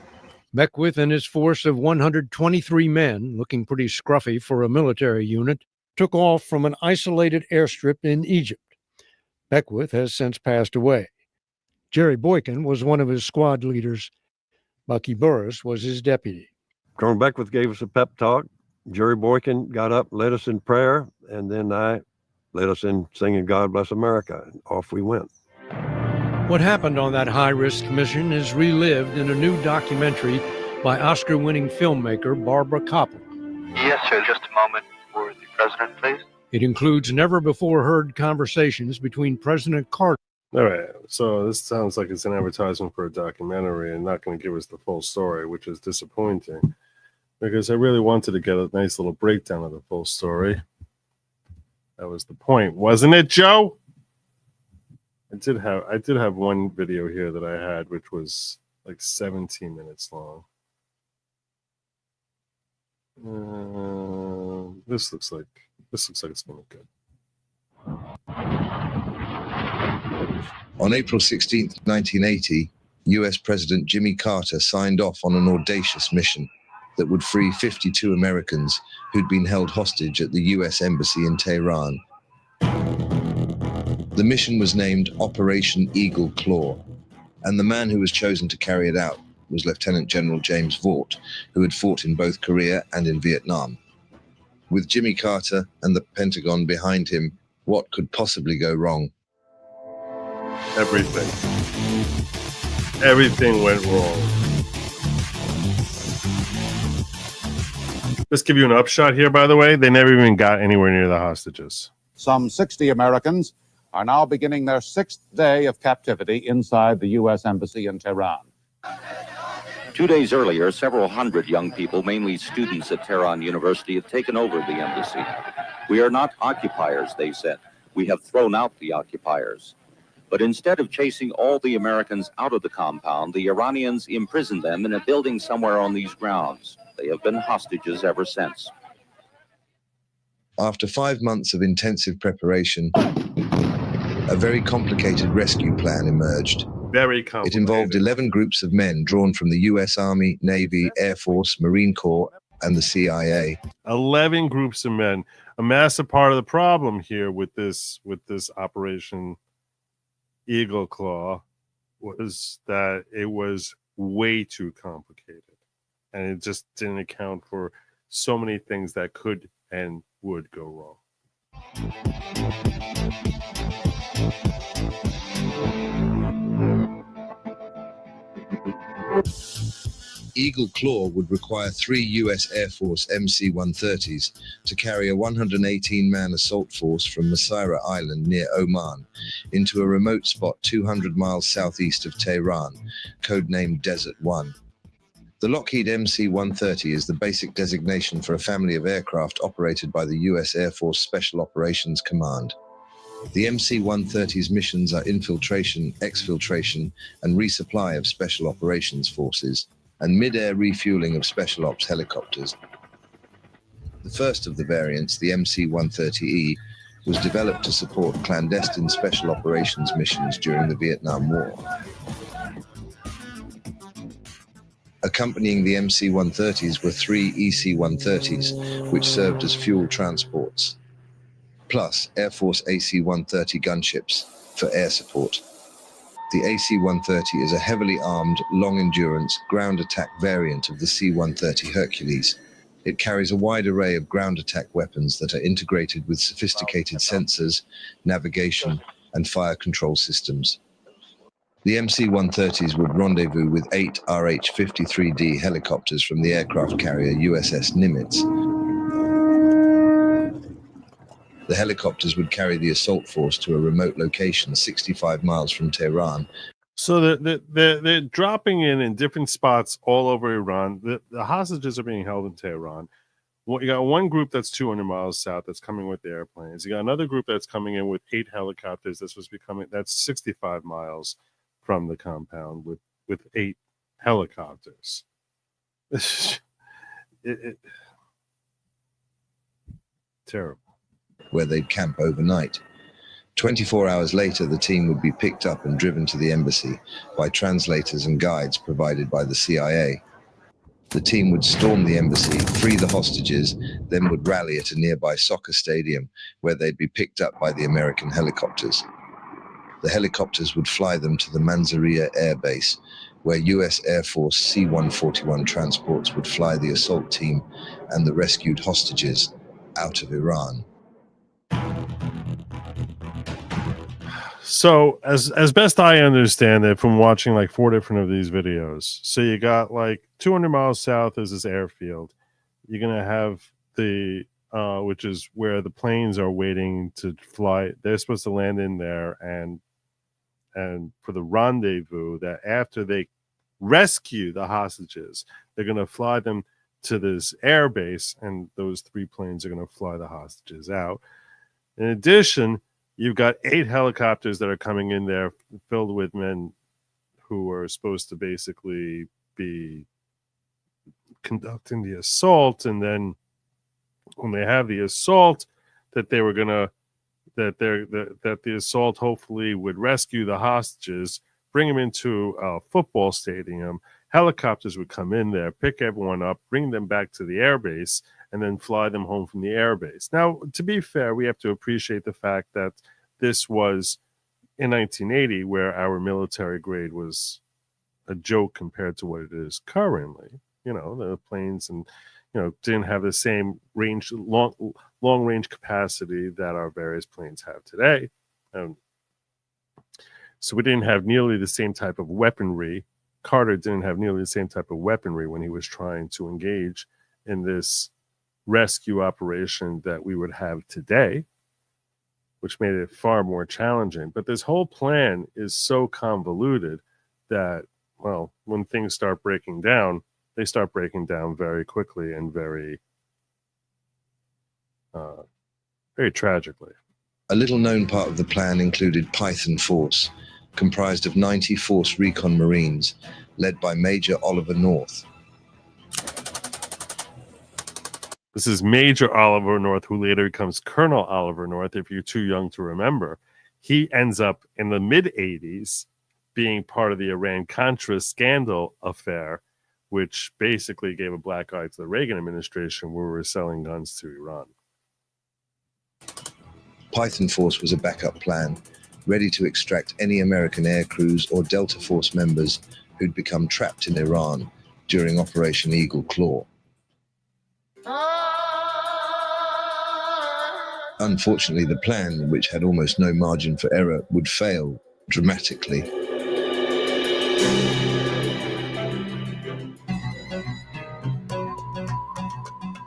Beckwith and his force of 123 men, looking pretty scruffy for a military unit, took off from an isolated airstrip in Egypt. Beckwith has since passed away. Jerry Boykin was one of his squad leaders. Bucky Burris was his deputy. Colonel Beckwith gave us a pep talk. Jerry Boykin got up, led us in prayer, and then I led us in singing God Bless America, and off we went. What happened on that high-risk mission is relived in a new documentary by Oscar-winning filmmaker Barbara Koppel. Yes, sir. Just a moment for the president, please. It includes never-before-heard conversations between President Carter. All right, so this sounds like it's an advertisement for a documentary and not going to give us the full story, which is disappointing because I really wanted to get a nice little breakdown of the full story. That was the point, wasn't it, Joe? I did have one video here that I had, which was like 17 minutes long. This looks like it's going to look good. On April 16, 1980, U.S. President Jimmy Carter signed off on an audacious mission that would free 52 Americans who'd been held hostage at the U.S. Embassy in Tehran. The mission was named Operation Eagle Claw, and the man who was chosen to carry it out was Lieutenant General James Vaught, who had fought in both Korea and in Vietnam. With Jimmy Carter and the Pentagon behind him, what could possibly go wrong? Everything went wrong. Let's give you an upshot here, by the way. They never even got anywhere near the hostages. Some 60 Americans are now beginning their 6th day of captivity inside the U.S. Embassy in Tehran. 2 days earlier, several hundred young people, mainly students at Tehran University, had taken over the embassy. We are not occupiers, they said. We have thrown out the occupiers. But instead of chasing all the Americans out of the compound, the Iranians imprisoned them in a building somewhere on these grounds. They have been hostages ever since. After 5 months of intensive preparation, a very complicated rescue plan emerged. Very complicated. It involved 11 groups of men drawn from the U.S. Army, Navy, Air Force, Marine Corps, and the CIA. 11 groups of men. A massive part of the problem here with this Operation Eagle Claw was that it was way too complicated. And it just didn't account for so many things that could and would go wrong. Eagle Claw would require 3 U.S. Air Force MC-130s to carry a 118-man assault force from Masira Island near Oman into a remote spot 200 miles southeast of Tehran, codenamed Desert One. The Lockheed MC-130 is the basic designation for a family of aircraft operated by the U.S. Air Force Special Operations Command. The MC-130's missions are infiltration, exfiltration, and resupply of special operations forces. and mid-air refueling of special ops helicopters. The first of the variants, the MC-130E, was developed to support clandestine special operations missions during the Vietnam War. Accompanying the MC-130s were 3 EC-130s, which served as fuel transports, plus Air Force AC-130 gunships for air support. The AC-130 is a heavily armed, long-endurance, ground attack variant of the C-130 Hercules. It carries a wide array of ground attack weapons that are integrated with sophisticated sensors, navigation, and fire control systems. The MC-130s would rendezvous with 8 RH-53D helicopters from the aircraft carrier USS Nimitz. The helicopters would carry the assault force to a remote location 65 miles from Tehran. So they're dropping in different spots all over Iran. The hostages are being held in Tehran. Well, you got one group that's 200 miles south that's coming with the airplanes. You got another group that's coming in with 8 helicopters. That's 65 miles from the compound with 8 helicopters. Terrible. Where they'd camp overnight. 24 hours later, the team would be picked up and driven to the embassy by translators and guides provided by the CIA. The team would storm the embassy, free the hostages, then would rally at a nearby soccer stadium where they'd be picked up by the American helicopters. The helicopters would fly them to the Mansouriya Air Base, where U.S. Air Force C-141 transports would fly the assault team and the rescued hostages out of Iran. So as best I understand it from watching like 4 different of these videos, so you got like 200 miles south is this airfield. You're going to have the, which is where the planes are waiting to fly. They're supposed to land in there and for the rendezvous that after they rescue the hostages, they're going to fly them to this air base and those 3 planes are going to fly the hostages out. In addition, you've got 8 helicopters that are coming in there filled with men who are supposed to basically be conducting the assault. And then when they have the assault, that they were going to, that the assault hopefully would rescue the hostages, bring them into a football stadium. Helicopters would come in there, pick everyone up, bring them back to the airbase, and then fly them home from the airbase. Now, to be fair, we have to appreciate the fact that this was in 1980, where our military grade was a joke compared to what it is currently. You know, the planes and, you know, didn't have the same range, long range capacity that our various planes have today. So we didn't have nearly the same type of weaponry. Carter didn't have nearly the same type of weaponry when he was trying to engage in this rescue operation that we would have today, which made it far more challenging. But this whole plan is so convoluted that, well, when things start breaking down, they start breaking down very quickly and very tragically. A little known part of the plan included Python Force, comprised of 90 Force Recon Marines, led by Major Oliver North. This is Major Oliver North, who later becomes Colonel Oliver North, if you're too young to remember. He ends up in the mid-'80s being part of the Iran-Contra scandal affair, which basically gave a black eye to the Reagan administration where we were selling guns to Iran. Python Force was a backup plan, ready to extract any American air crews or Delta Force members who'd become trapped in Iran during Operation Eagle Claw. Unfortunately, the plan, which had almost no margin for error, would fail dramatically.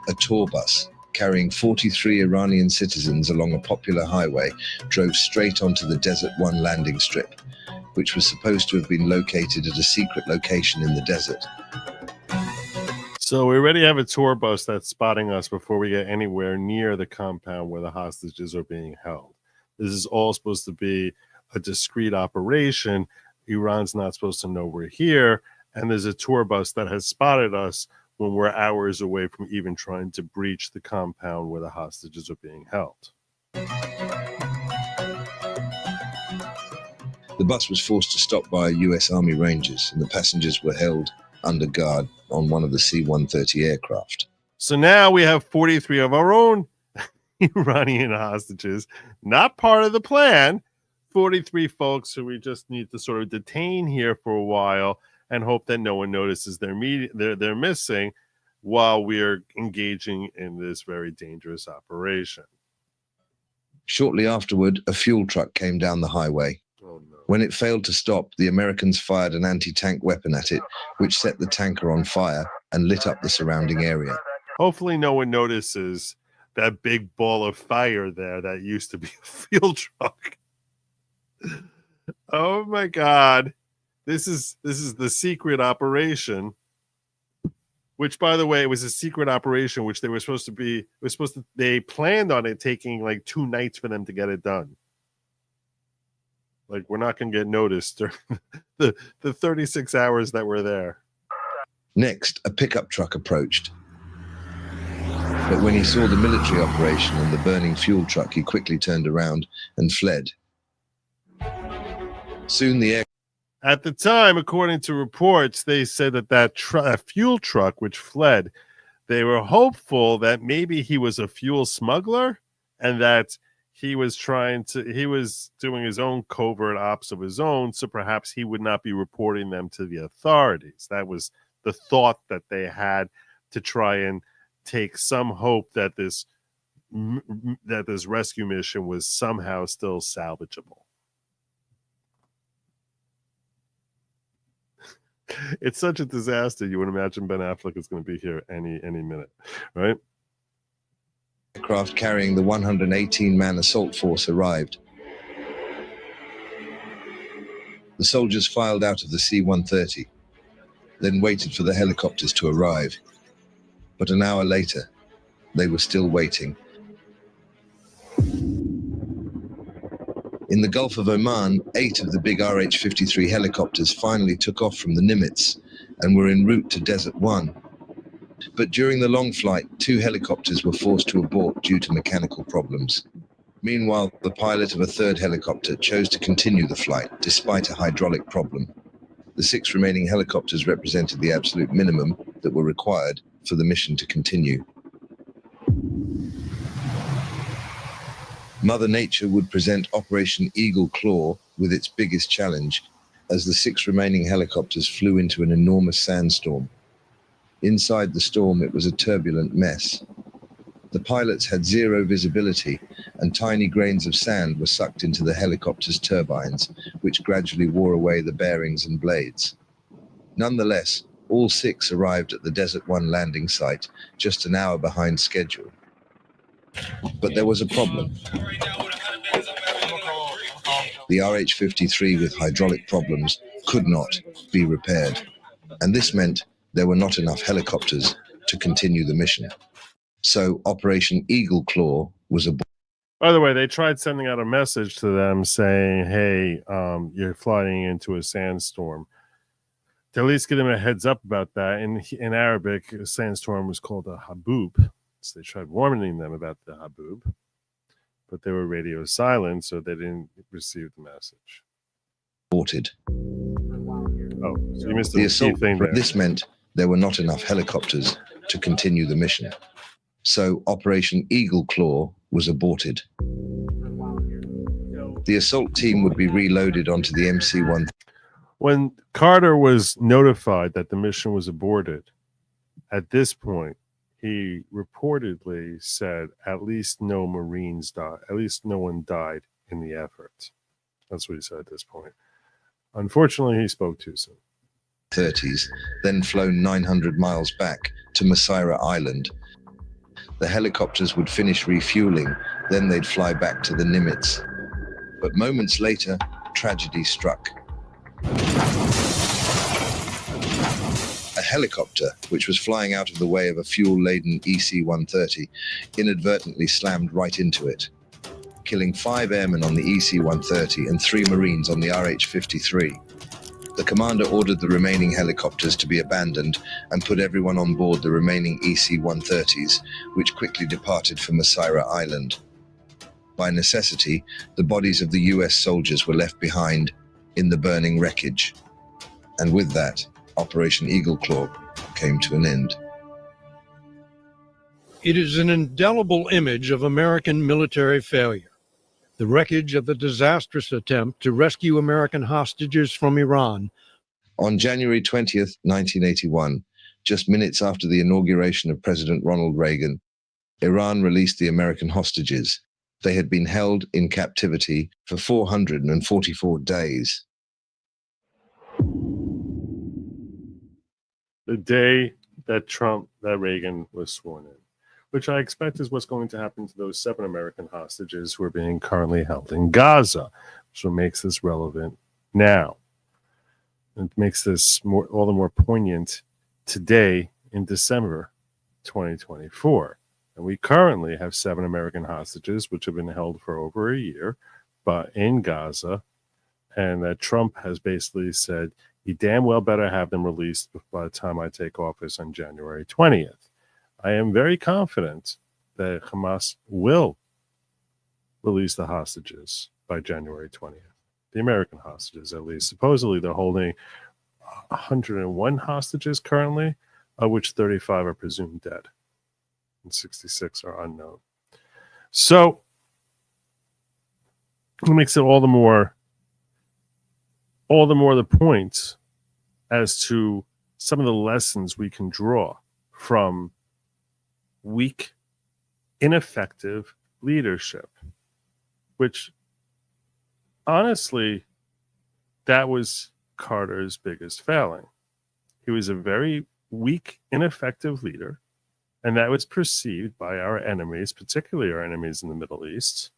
A tour bus carrying 43 Iranian citizens along a popular highway drove straight onto the Desert One landing strip, which was supposed to have been located at a secret location in the desert. So we already have a tour bus that's spotting us before we get anywhere near the compound where the hostages are being held. This is all supposed to be a discreet operation. Iran's not supposed to know we're here. And there's a tour bus that has spotted us when we're hours away from even trying to breach the compound where the hostages are being held. The bus was forced to stop by US Army Rangers, and the passengers were held under guard on one of the C-130 aircraft. So now we have 43 of our own Iranian hostages, not part of the plan. 43 folks who we just need to sort of detain here for a while and hope that no one notices they're missing while we're engaging in this very dangerous operation. Shortly afterward, a fuel truck came down the highway. Oh, no. When it failed to stop, the Americans fired an anti-tank weapon at it, which set the tanker on fire and lit up the surrounding area. Hopefully no one notices that big ball of fire there that used to be a fuel truck. Oh my God. This is the secret operation, which, by the way, was a secret operation, which they planned on it taking like 2 nights for them to get it done. Like, we're not going to get noticed during the 36 hours that we're there. Next, a pickup truck approached. But when he saw the military operation and the burning fuel truck, he quickly turned around and fled. Soon the air... At the time, according to reports, they said that fuel truck, which fled, they were hopeful that maybe he was a fuel smuggler and that he was doing his own covert ops of his own, so perhaps he would not be reporting them to the authorities. That was the thought that they had to try and take some hope that this rescue mission was somehow still salvageable. It's such a disaster. You would imagine Ben Affleck is going to be here any minute, right? Aircraft carrying the 118-man assault force arrived. The soldiers filed out of the C-130, then waited for the helicopters to arrive. But an hour later, they were still waiting. In the Gulf of Oman, 8 of the big RH-53 helicopters finally took off from the Nimitz and were en route to Desert 1. But during the long flight, 2 helicopters were forced to abort due to mechanical problems. Meanwhile, the pilot of a 3rd helicopter chose to continue the flight despite a hydraulic problem. The 6 remaining helicopters represented the absolute minimum that were required for the mission to continue. Mother Nature would present Operation Eagle Claw with its biggest challenge as the 6 remaining helicopters flew into an enormous sandstorm. Inside the storm, it was a turbulent mess. The pilots had 0 visibility, and tiny grains of sand were sucked into the helicopter's turbines, which gradually wore away the bearings and blades. Nonetheless, all 6 arrived at the Desert 1 landing site just an hour behind schedule. But there was a problem. The RH-53 with hydraulic problems could not be repaired, and this meant there were not enough helicopters to continue the mission. So Operation Eagle Claw was aborted. By the way, they tried sending out a message to them saying, hey, you're flying into a sandstorm. To at least give them a heads up about that. In Arabic, a sandstorm was called a haboob. So they tried warning them about the haboob, but they were radio silent, so they didn't receive the message. Aborted. Oh, so you missed the assault thing there. This meant there were not enough helicopters to continue the mission. So Operation Eagle Claw was aborted. The assault team would be reloaded onto the MC-1. When Carter was notified that the mission was aborted, at this point, he reportedly said at least no Marines died, at least no one died in the effort. That's what he said at this point. Unfortunately, he spoke too soon. 30s, then flown 900 miles back to Masira Island. The helicopters would finish refueling, then they'd fly back to the Nimitz. But moments later, tragedy struck. A helicopter, which was flying out of the way of a fuel-laden EC-130, inadvertently slammed right into it, killing 5 airmen on the EC-130 and 3 Marines on the RH-53. The commander ordered the remaining helicopters to be abandoned and put everyone on board the remaining EC-130s, which quickly departed for Masaira Island. By necessity, the bodies of the US soldiers were left behind in the burning wreckage. And with that, Operation Eagle Claw came to an end. It is an indelible image of American military failure. The wreckage of the disastrous attempt to rescue American hostages from Iran. On January 20th, 1981, just minutes after the inauguration of President Ronald Reagan, Iran released the American hostages. They had been held in captivity for 444 days. The day that Reagan was sworn in, which I expect is what's going to happen to those 7 American hostages who are being currently held in Gaza, which makes this relevant now. It makes this all the more poignant today in December 2024. And we currently have 7 American hostages, which have been held for over a year, but in Gaza, and that Trump has basically said, he damn well better have them released by the time I take office on January 20th. I am very confident that Hamas will release the hostages by January 20th. The American hostages, at least. Supposedly, they're holding 101 hostages currently, of which 35 are presumed dead, and 66 are unknown. So, it makes it all the more the point as to some of the lessons we can draw from weak, ineffective leadership, which honestly, that was Carter's biggest failing. He was a very weak, ineffective leader, and that was perceived by our enemies, particularly our enemies in the Middle East,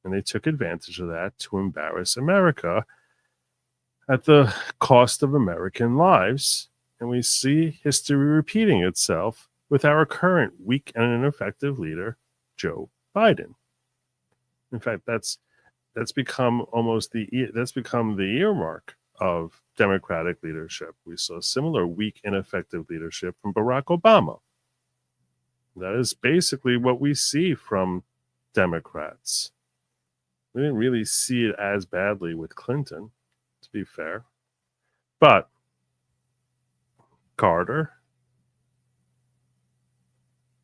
and they took advantage of that to embarrass America at the cost of American lives. And we see history repeating itself with our current weak and ineffective leader, Joe Biden. In fact, that's become the earmark of Democratic leadership. We saw similar weak, ineffective leadership from Barack Obama. That is basically what we see from Democrats. We didn't really see it as badly with Clinton, to be fair. But Carter,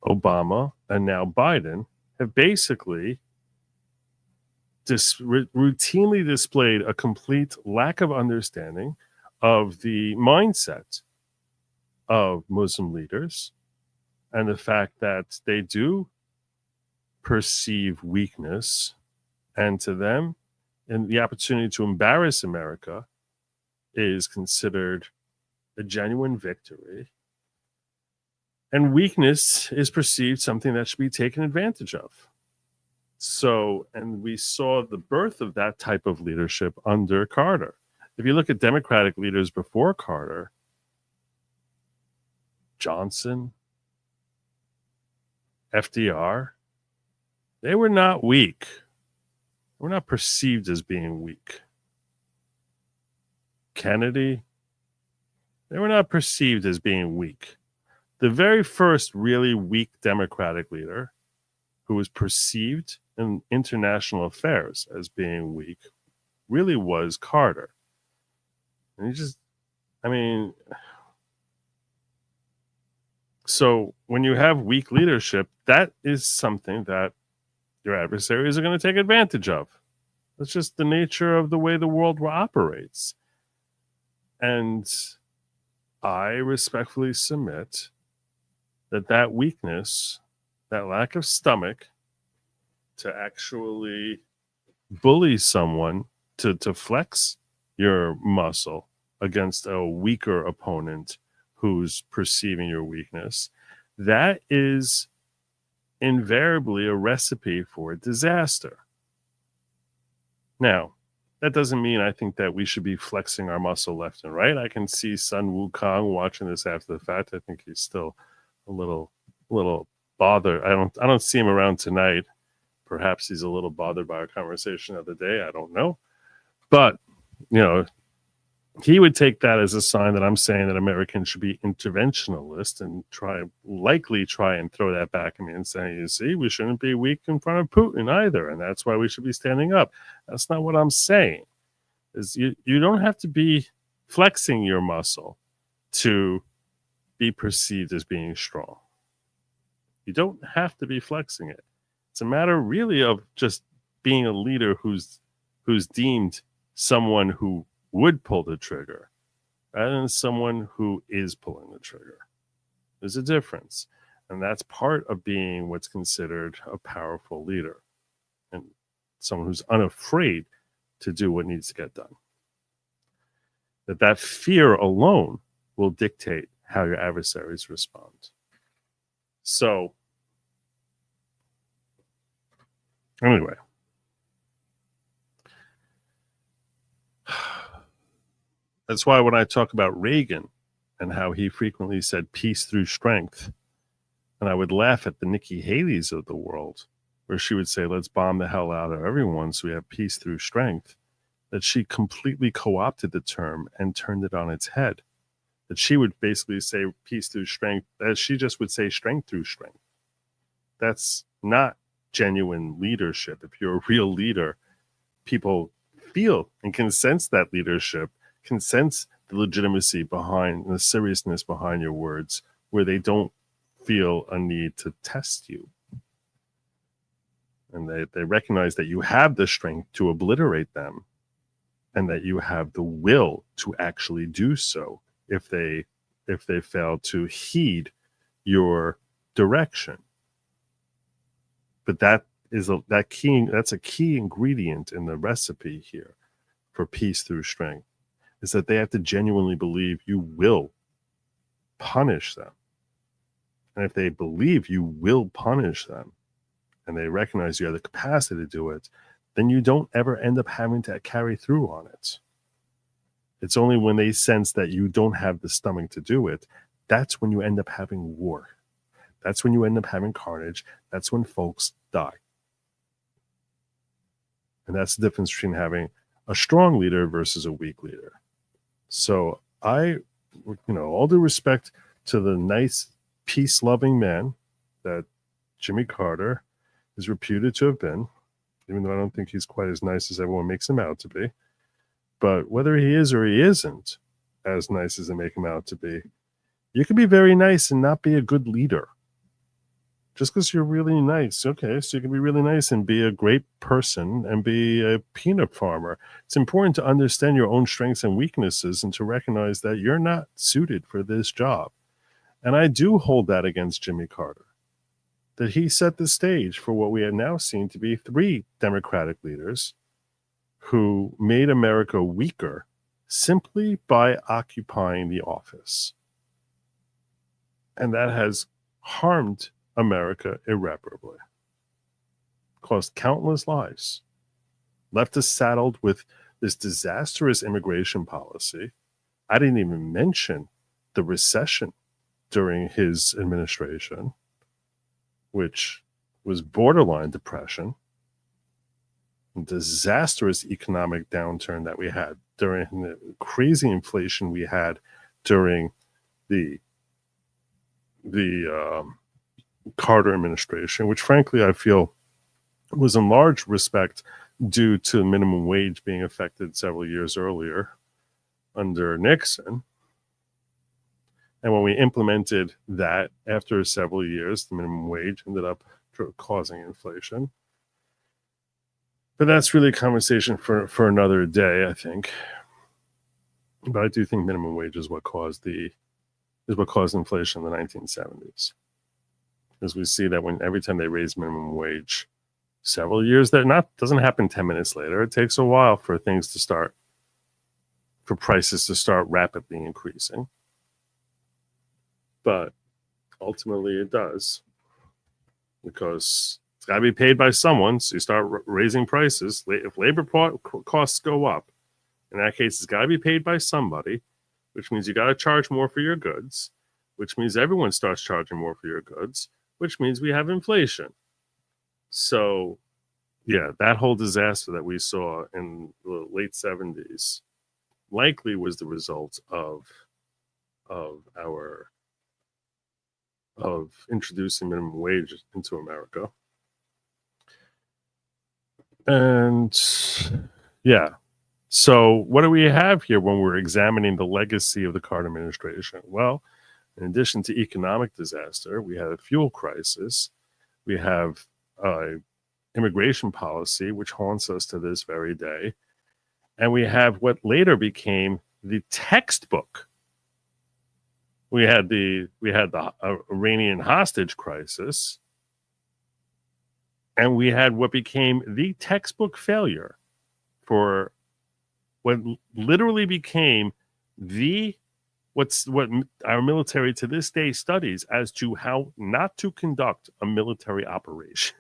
Obama, and now Biden have basically routinely displayed a complete lack of understanding of the mindset of Muslim leaders and the fact that they do perceive weakness, and to them, and the opportunity to embarrass America is considered a genuine victory. And weakness is perceived something that should be taken advantage of. So, and we saw the birth of that type of leadership under Carter. If you look at Democratic leaders before Carter, Johnson, FDR, they were not weak. We're not perceived as being weak. Kennedy, they were not perceived as being weak. The very first really weak Democratic leader who was perceived in international affairs as being weak really was Carter. And so when you have weak leadership, that is something that your adversaries are going to take advantage of. That's just the nature of the way the world operates. And I respectfully submit that weakness, that lack of stomach to actually bully someone, to flex your muscle against a weaker opponent who's perceiving your weakness, that is invariably a recipe for disaster. Now, that doesn't mean I think that we should be flexing our muscle left and right. I can see Sun Wukong watching this after the fact. I think he's still a little bothered. I don't see him around tonight. Perhaps he's a little bothered by our conversation the other day. I don't know. But, he would take that as a sign that I'm saying that Americans should be interventionist and likely try and throw that back at me and say, you see, we shouldn't be weak in front of Putin either, and that's why we should be standing up. That's not what I'm saying. Is you don't have to be flexing your muscle to be perceived as being strong. You don't have to be flexing it. It's a matter really of just being a leader who's deemed someone who would pull the trigger rather than someone who is pulling the trigger. There's a difference. And that's part of being what's considered a powerful leader and someone who's unafraid to do what needs to get done. That fear alone will dictate how your adversaries respond. So, anyway. That's why when I talk about Reagan and how he frequently said peace through strength, and I would laugh at the Nikki Haley's of the world, where she would say, let's bomb the hell out of everyone so we have peace through strength, that she completely co-opted the term and turned it on its head. That she would basically say peace through strength, as she just would say strength through strength. That's not genuine leadership. If you're a real leader, people feel and can sense that leadership, can sense the legitimacy behind the seriousness behind your words, where they don't feel a need to test you. And they recognize that you have the strength to obliterate them and that you have the will to actually do so if they fail to heed your direction. But that's a key ingredient in the recipe here for peace through strength, is that they have to genuinely believe you will punish them. And if they believe you will punish them and they recognize you have the capacity to do it, then you don't ever end up having to carry through on it. It's only when they sense that you don't have the stomach to do it, that's when you end up having war. That's when you end up having carnage. That's when folks die. And that's the difference between having a strong leader versus a weak leader. So all due respect to the nice, peace-loving man that Jimmy Carter is reputed to have been, even though I don't think he's quite as nice as everyone makes him out to be. But whether he is or he isn't as nice as they make him out to be, you can be very nice and not be a good leader. Just because you're really nice, okay, so you can be really nice and be a great person and be a peanut farmer. It's important to understand your own strengths and weaknesses and to recognize that you're not suited for this job. And I do hold that against Jimmy Carter, that he set the stage for what we have now seen to be 3 Democratic leaders who made America weaker simply by occupying the office. And that has harmed America irreparably, cost countless lives, left us saddled with this disastrous immigration policy. I didn't even mention the recession during his administration, which was borderline depression, and disastrous economic downturn that we had during the crazy inflation we had during the Carter administration, which frankly I feel was in large respect due to minimum wage being affected several years earlier under Nixon. And when we implemented that after several years, the minimum wage ended up causing inflation. But that's really a conversation for another day, I think. But I do think minimum wage is what caused inflation in the 1970s. As we see that every time they raise minimum wage, several years doesn't happen 10 minutes later. It takes a while for prices to start rapidly increasing. But ultimately it does, because it's got to be paid by someone. So you start raising prices. If labor costs go up, in that case, it's got to be paid by somebody, which means you got to charge more for your goods, which means everyone starts charging more for your goods, which means we have inflation. So, yeah, that whole disaster that we saw in the late 70s likely was the result of introducing minimum wage into America. And yeah, so what do we have here when we're examining the legacy of the Carter administration? Well, in addition to economic disaster, we had a fuel crisis. We have immigration policy, which haunts us to this very day. And we have what later became the textbook. We had the Iranian hostage crisis, and we had what became the textbook failure for what literally became what our military to this day studies as to how not to conduct a military operation.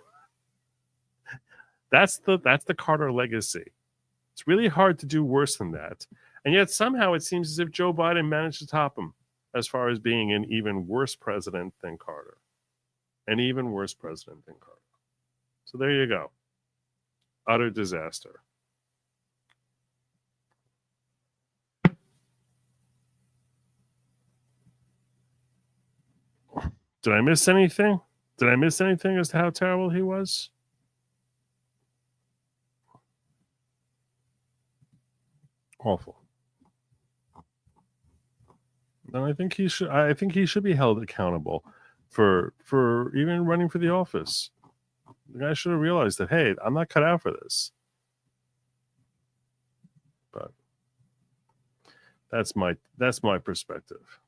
That's the Carter legacy. It's really hard to do worse than that. And yet somehow it seems as if Joe Biden managed to top him as far as being an even worse president than Carter. An even worse president than Carter. So there you go. Utter disaster. Did I miss anything? Did I miss anything as to how terrible he was? Awful. And I think he should be held accountable for even running for the office. The guy should have realized that, hey, I'm not cut out for this. But that's my perspective.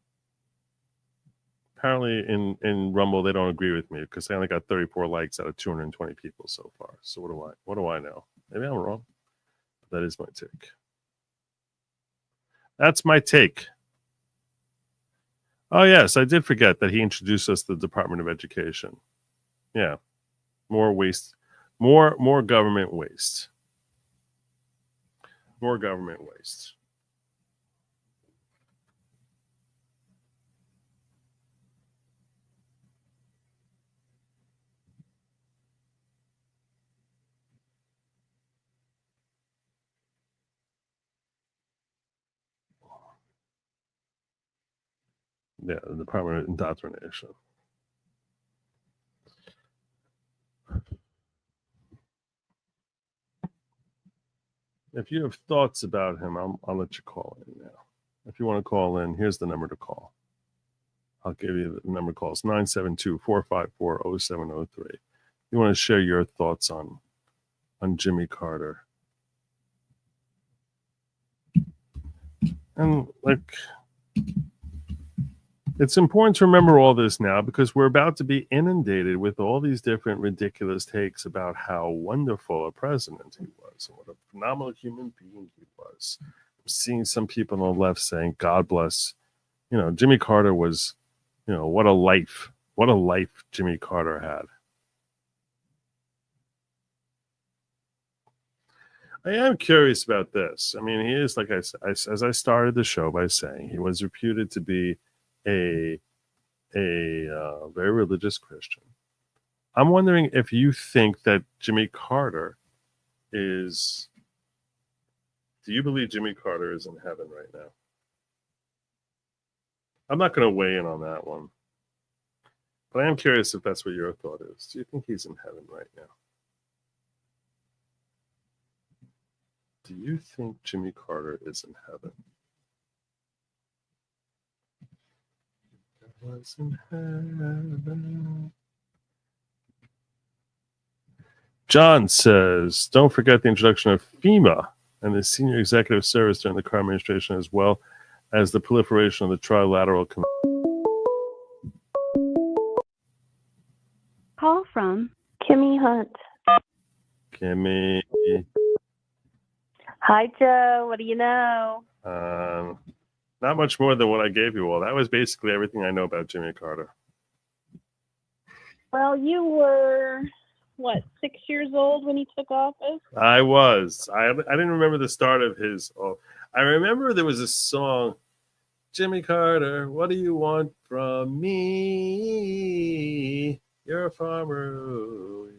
Apparently in Rumble they don't agree with me because they only got 34 likes out of 220 people so far. So what do I know? Maybe I'm wrong. That is my take. That's my take. Oh yes, I did forget that he introduced us to the Department of Education. Yeah. More waste. More government waste. More government waste. Yeah, the Department of Indoctrination. If you have thoughts about him, I'll let you call in now. If you want to call in, here's the number to call. I'll give you the number to call. It's 972-454-0703. You want to share your thoughts on Jimmy Carter. And it's important to remember all this now because we're about to be inundated with all these different ridiculous takes about how wonderful a president he was and what a phenomenal human being he was. I'm seeing some people on the left saying, God bless, Jimmy Carter was, what a life Jimmy Carter had. I am curious about this. I mean, he is, like I said, as I started the show by saying, he was reputed to be a very religious Christian. I'm wondering if you think that Jimmy Carter is. Do you believe Jimmy Carter is in heaven right now? I'm not going to weigh in on that one, but I am curious if that's what your thought is. Do you think he's in heaven right now? Do you think Jimmy Carter is in heaven? Was in heaven. John says, don't forget the introduction of FEMA and the senior executive service during the Carter administration, as well as the proliferation of the trilateral. Call from Kimmy Hunt. Kimmy. Hi, Joe. What do you know? Not much more than what I gave you all. That was basically everything I know about Jimmy Carter. Well, you were, 6 years old when he took office? I was. I didn't remember the start of his. Oh, I remember there was a song, Jimmy Carter, what do you want from me? You're a farmer.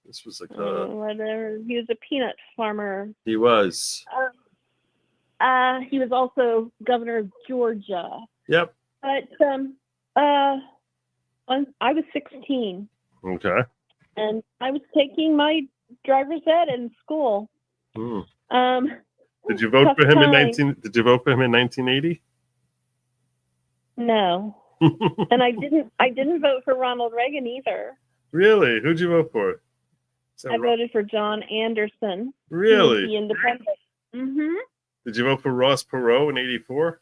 This was like whatever. He was a peanut farmer. He was. He was also governor of Georgia. Yep. But I was 16, Okay. and I was taking my driver's ed in school. Hmm. Did you vote Tough for him in time. Did you vote for him in 1980? No, and I didn't vote for Ronald Reagan either. Really? Who'd you vote for? I voted for John Anderson. Really? The independent. Mm-hmm. Did you vote for Ross Perot in 84?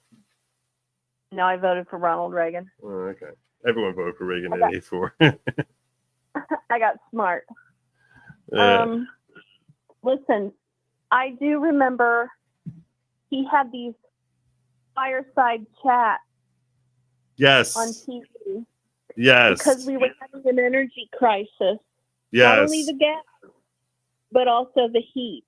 No, I voted for Ronald Reagan. Oh, okay. Everyone voted for Reagan in Okay. 84. I got smart. Yeah. Listen, I do remember he had these fireside chats Yes. on TV. Yes. Because we were having an energy crisis. Yes. Not only the gas, but also the heat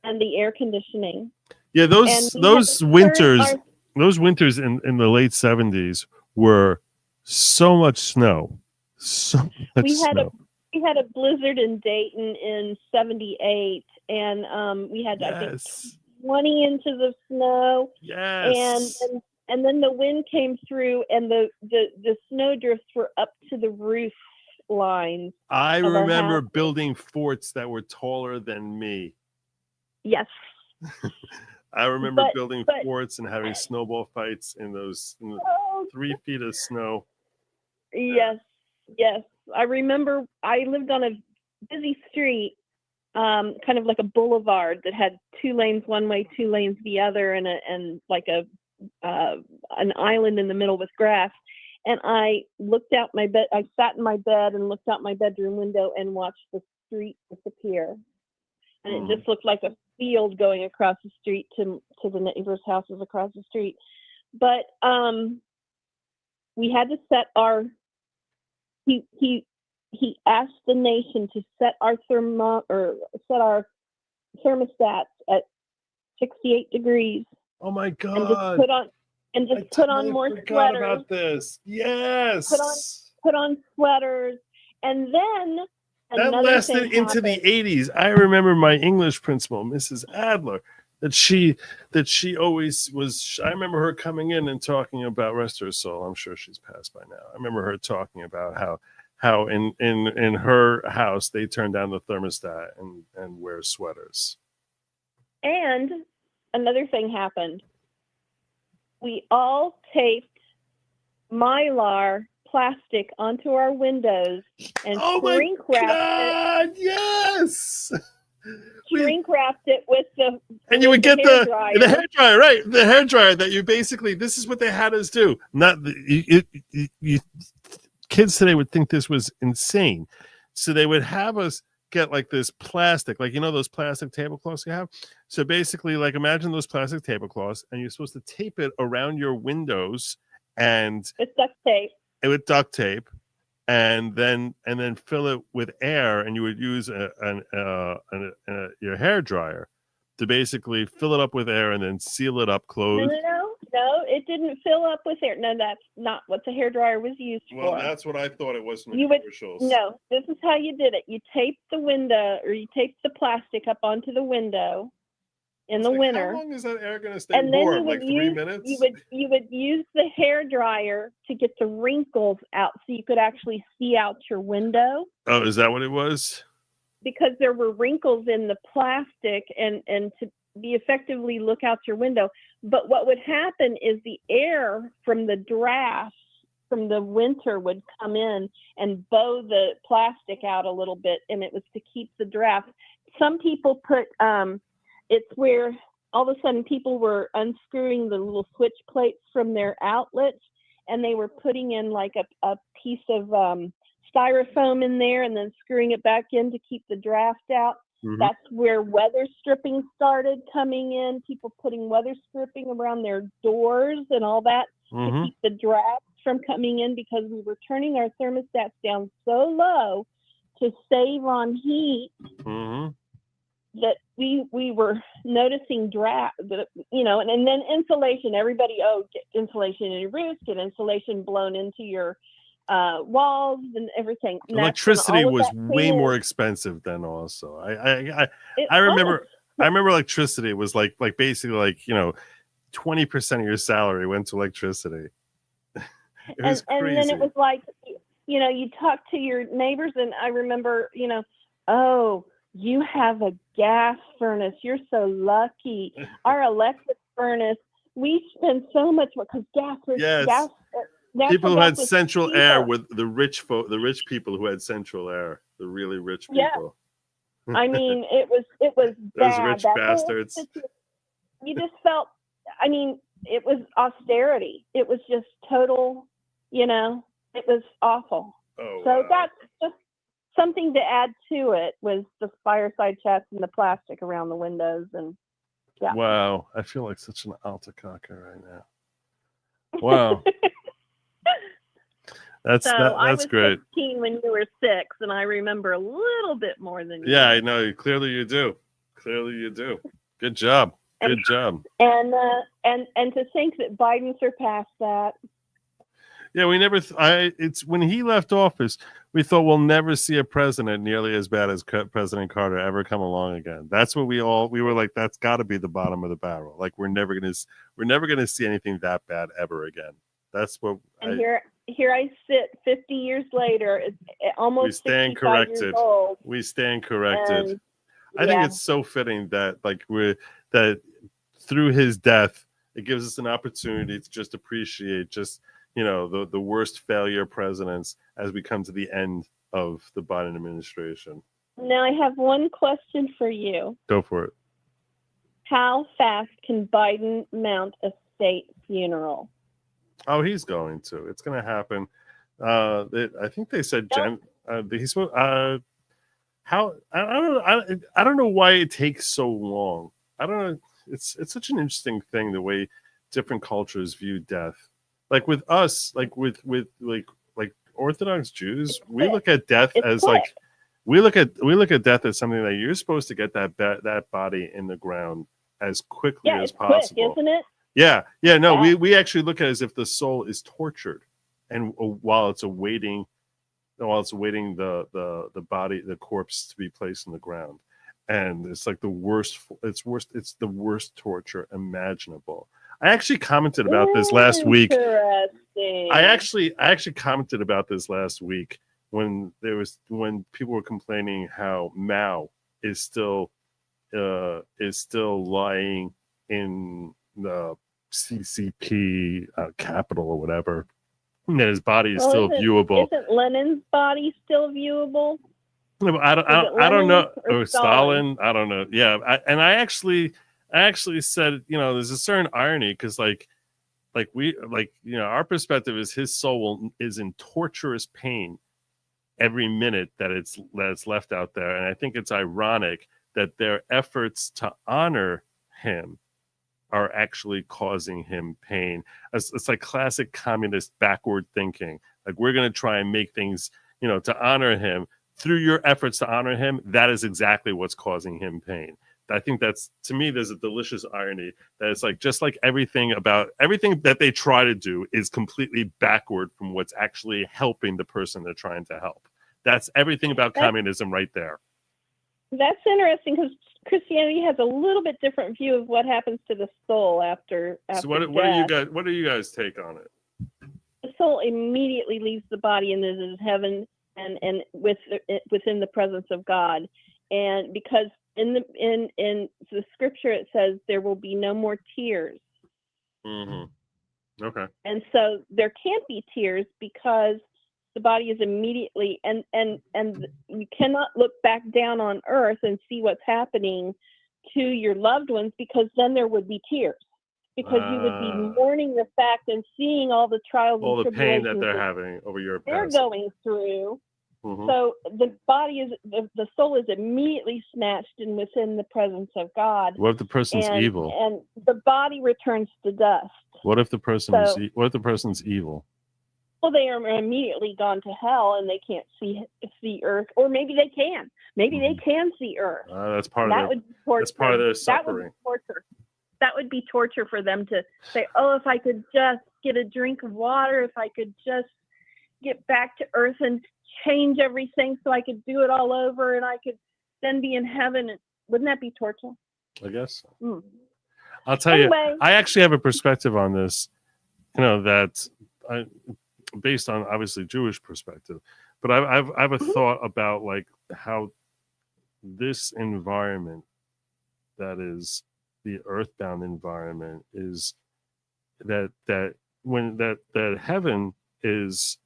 and the air conditioning. Yeah, those And we those had to winters, turn those winters in the late 70s were so much snow. So much we had snow. we had a blizzard in Dayton in '78, and we had I think 20 inches of snow. Yes. And then the wind came through, and the snowdrifts were up to the roof lines. I of our remember house. building forts that were taller than me. Yes. I remember But- building but- forts and having snowball fights in the Oh, 3 feet of snow. Yes, yes. I remember I lived on a busy street, kind of like a boulevard that had 2 lanes one way, 2 lanes the other, and like an island in the middle with grass. And I looked out my bed. I sat in my bed and looked out my bedroom window and watched the street disappear. And it just looked like a field going across the street to the neighbors' houses across the street. But we had to set our. He asked the nation to set our thermostats at 68 degrees. Oh my And just God. put on more forgot sweaters. about this. Yes. Put on sweaters, and then That another lasted thing into the happened. 80s. I remember my English principal, Mrs. Adler, that she always was. I remember her coming in and talking about, rest her soul. I'm sure she's passed by now. I remember her talking about how in her house they turn down the thermostat and wear sweaters. And another thing happened. We all taped Mylar plastic onto our windows and shrink wrapped it. Yes. Shrink wrapped it with the And you would get the hair hairdryer. dryer, right? The hair dryer that you basically, this is what they had us do. Not you kids today would think this was insane. So they would have us get like this plastic, like, you know, those plastic tablecloths you have. So basically, like, imagine those plastic tablecloths, and you're supposed to tape it around your windows and It's duct tape. with duct tape, and then fill it with air, and you would use your hair dryer to basically fill it up with air and then seal it up closed. No, it didn't fill up with air. No, that's not what the hairdryer was used Well, for. that's what I thought it was from the You would commercials. no. This is how you did it. You taped the window, or you taped the plastic up onto the window in the winter. How long is that air going to stay And then you warm? would Like 3 use minutes? you would use the hair dryer to get the wrinkles out, so you could actually see out your window, Oh, is that what it was? because there were wrinkles in the plastic, and to be effectively look out your window. But what would happen is the air from the draft from the winter would come in and bow the plastic out a little bit, and it was to keep the draft. Some people put it's where all of a sudden people were unscrewing the little switch plates from their outlets, and they were putting in like a piece of styrofoam in there and then screwing it back in to keep the draft out. Mhm. That's where weather stripping started coming in. People putting weather stripping around their doors and all that to Mhm. keep the drafts from coming in, because we were turning our thermostats down so low to save on heat Mm-hmm. that we were noticing draft, and then insulation. Everybody, get insulation in your roofs, get insulation blown into your walls and everything. And that's when Electricity all of was that came way in. more expensive then also. It I remember was. I remember electricity was like basically like 20% of your salary went to electricity. It was crazy. And then it was like, you talk to your neighbors, and I remember, oh, you have a gas furnace. You're so lucky. Our electric furnace, we spend so much more because gas was gas. People who had central air with the rich people who had central air, the really rich people. Yeah. I mean, it was bad. Those rich bastards. You just felt, it was austerity. It was just total, it was awful. Oh, so wow. That's just something to add to it, was the fireside chats and the plastic around the windows. And yeah. Wow. I feel like such an altacaca right now. Wow. That's I was great. 15 when you were 6, and I remember a little bit more than you. Yeah, I know. Clearly you do. Good job. Good job. And to think that Biden surpassed that. Yeah, we never. It's when he left office, we thought we'll never see a president nearly as bad as President Carter ever come along again. That's what we were like. That's got to be the bottom of the barrel. Like we're never gonna see anything that bad ever again. That's what. And here I sit 50 years later. It's almost we stand 65 corrected. years old. We stand corrected. And, I think it's so fitting that that through his death, it gives us an opportunity to just appreciate the worst failure presidents as we come to the end of the Biden administration. Now I have one question for you. Go for it. How fast can Biden mount a state funeral? Oh, he's going to. It's going to happen. I think they said he's how. I don't know why it takes so long. I don't know. It's such an interesting thing, the way different cultures view death. Like with us, like with Orthodox Jews, we look at death as quick. we look at death as something that you're supposed to get that body in the ground as quickly as possible. Quick, isn't it? Yeah. No, we actually look at it as if the soul is tortured, and while it's awaiting the body, the corpse, to be placed in the ground. And it's like the worst. It's the worst torture imaginable. I actually commented about this last week. I actually commented about this last week when people were complaining how Mao is still lying in the CCP capital or whatever. And that his body is still viewable. Isn't Lenin's body still viewable? No, I don't know. Or Stalin? I don't know. Yeah, I actually said, there's a certain irony because our perspective is his soul is in torturous pain every minute that it's left out there, and I think it's ironic that their efforts to honor him are actually causing him pain. It's like classic communist backward thinking. Like, we're going to try and make things, to honor him. Through your efforts to honor him, that is exactly what's causing him pain. I think that's, to me, there's a delicious irony that it's like, just like everything that they try to do is completely backward from what's actually helping the person they're trying to help. That's everything about communism right there. That's interesting because Christianity has a little bit different view of what happens to the soul after So what do you guys take on it? The soul immediately leaves the body and is in heaven and within the presence of God. And because in the scripture it says there will be no more tears. Mm-hmm. Okay. And so there can't be tears because the body is immediately and you cannot look back down on earth and see what's happening to your loved ones, because then there would be tears, because you would be mourning the fact and seeing all the trials all and the pain that tribulations they're having over your they're past. going through. Mm-hmm. So the body is the soul is immediately snatched and within the presence of God. What if the person's evil? And the body returns to dust. What if the person's evil? Well, they are immediately gone to hell and they can't see earth, or maybe they can. Maybe they can see earth. That's part of their suffering. That would be torture. That would be torture for them to say, "Oh, if I could just get a drink of water, if I could just get back to earth and change everything so I could do it all over and I could then be in heaven." Wouldn't that be torture? I guess. Mm. I'll tell Anyway. you, I actually have a perspective on this, that based on obviously Jewish perspective, but I have a thought about like how this environment, that is the earthbound environment, is that heaven is,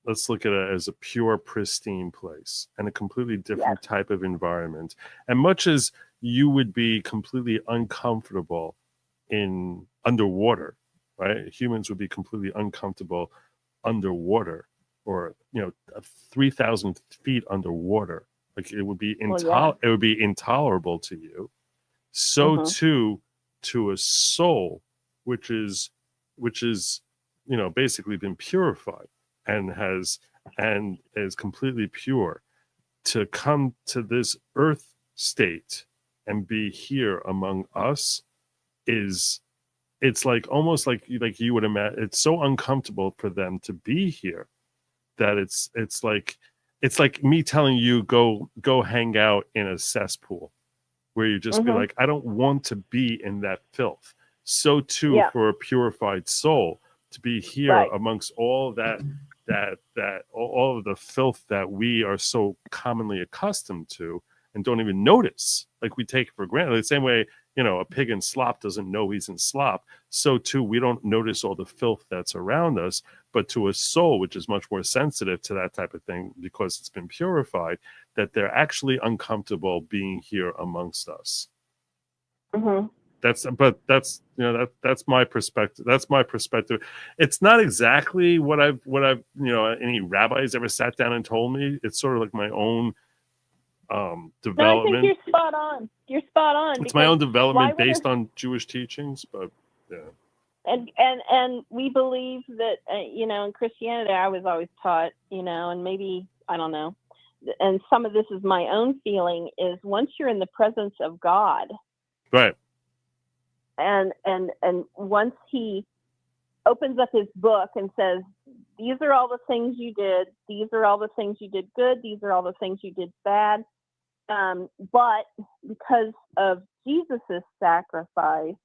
let's look at it as a pure, pristine place and a completely different type of environment. And much as you would be completely uncomfortable in underwater, right? Humans would be completely uncomfortable underwater, or 3,000 feet underwater. Like it would be it would be intolerable to you. So too to a soul, which is basically been purified and is completely pure, to come to this earth state and be here among us it's like almost like you would imagine. It's so uncomfortable for them to be here that it's like me telling you go hang out in a cesspool, where you just be like, I don't want to be in that filth. So too for a purified soul to be here amongst all that all of the filth that we are so commonly accustomed to and don't even notice, like we take it for granted. The same way, a pig in slop doesn't know he's in slop. So too, we don't notice all the filth that's around us. But to a soul, which is much more sensitive to that type of thing because it's been purified, that they're actually uncomfortable being here amongst us. That's my perspective. That's my perspective. It's not exactly what I've any rabbis ever sat down and told me. It's sort of like my own development. No, I think you're spot on. You're spot on. It's my own development based on Jewish teachings, but yeah. And we believe that in Christianity, I was always taught, and maybe I don't know, and some of this is my own feeling, is once you're in the presence of God, right, and once He opens up His book and says, these are all the things you did, these are all the things you did good, these are all the things you did bad, but because of Jesus's sacrifice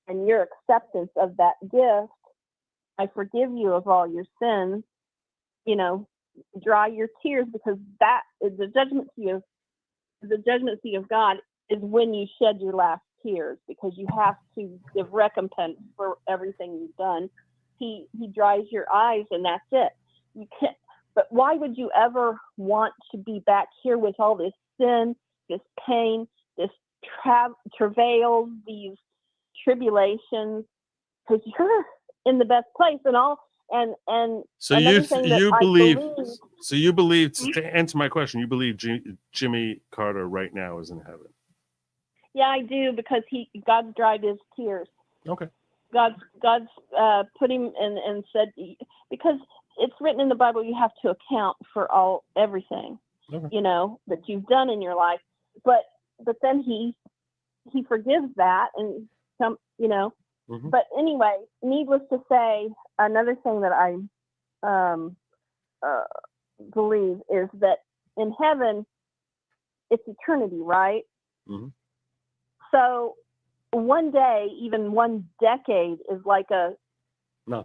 and your acceptance of that gift, I forgive you of all your sins. Dry your tears, because that is the judgment seat of God is when you shed your last tears, because you have to give recompense for everything you've done. He dries your eyes, and that's it. You can't. But why would you ever want to be back here with all this sin, this pain, this travail, these tribulations? Because you're in the best place, and all. And so you believe, to answer my question, you believe Jimmy Carter right now is in heaven? Yeah, I do, because God dried his tears. Okay. God's put him and said, because it's written in the Bible, you have to account for everything, that you've done in your life. But then he forgives that, and But anyway, needless to say, another thing that I believe is that in heaven, it's eternity, right? So one day, even one decade, is like a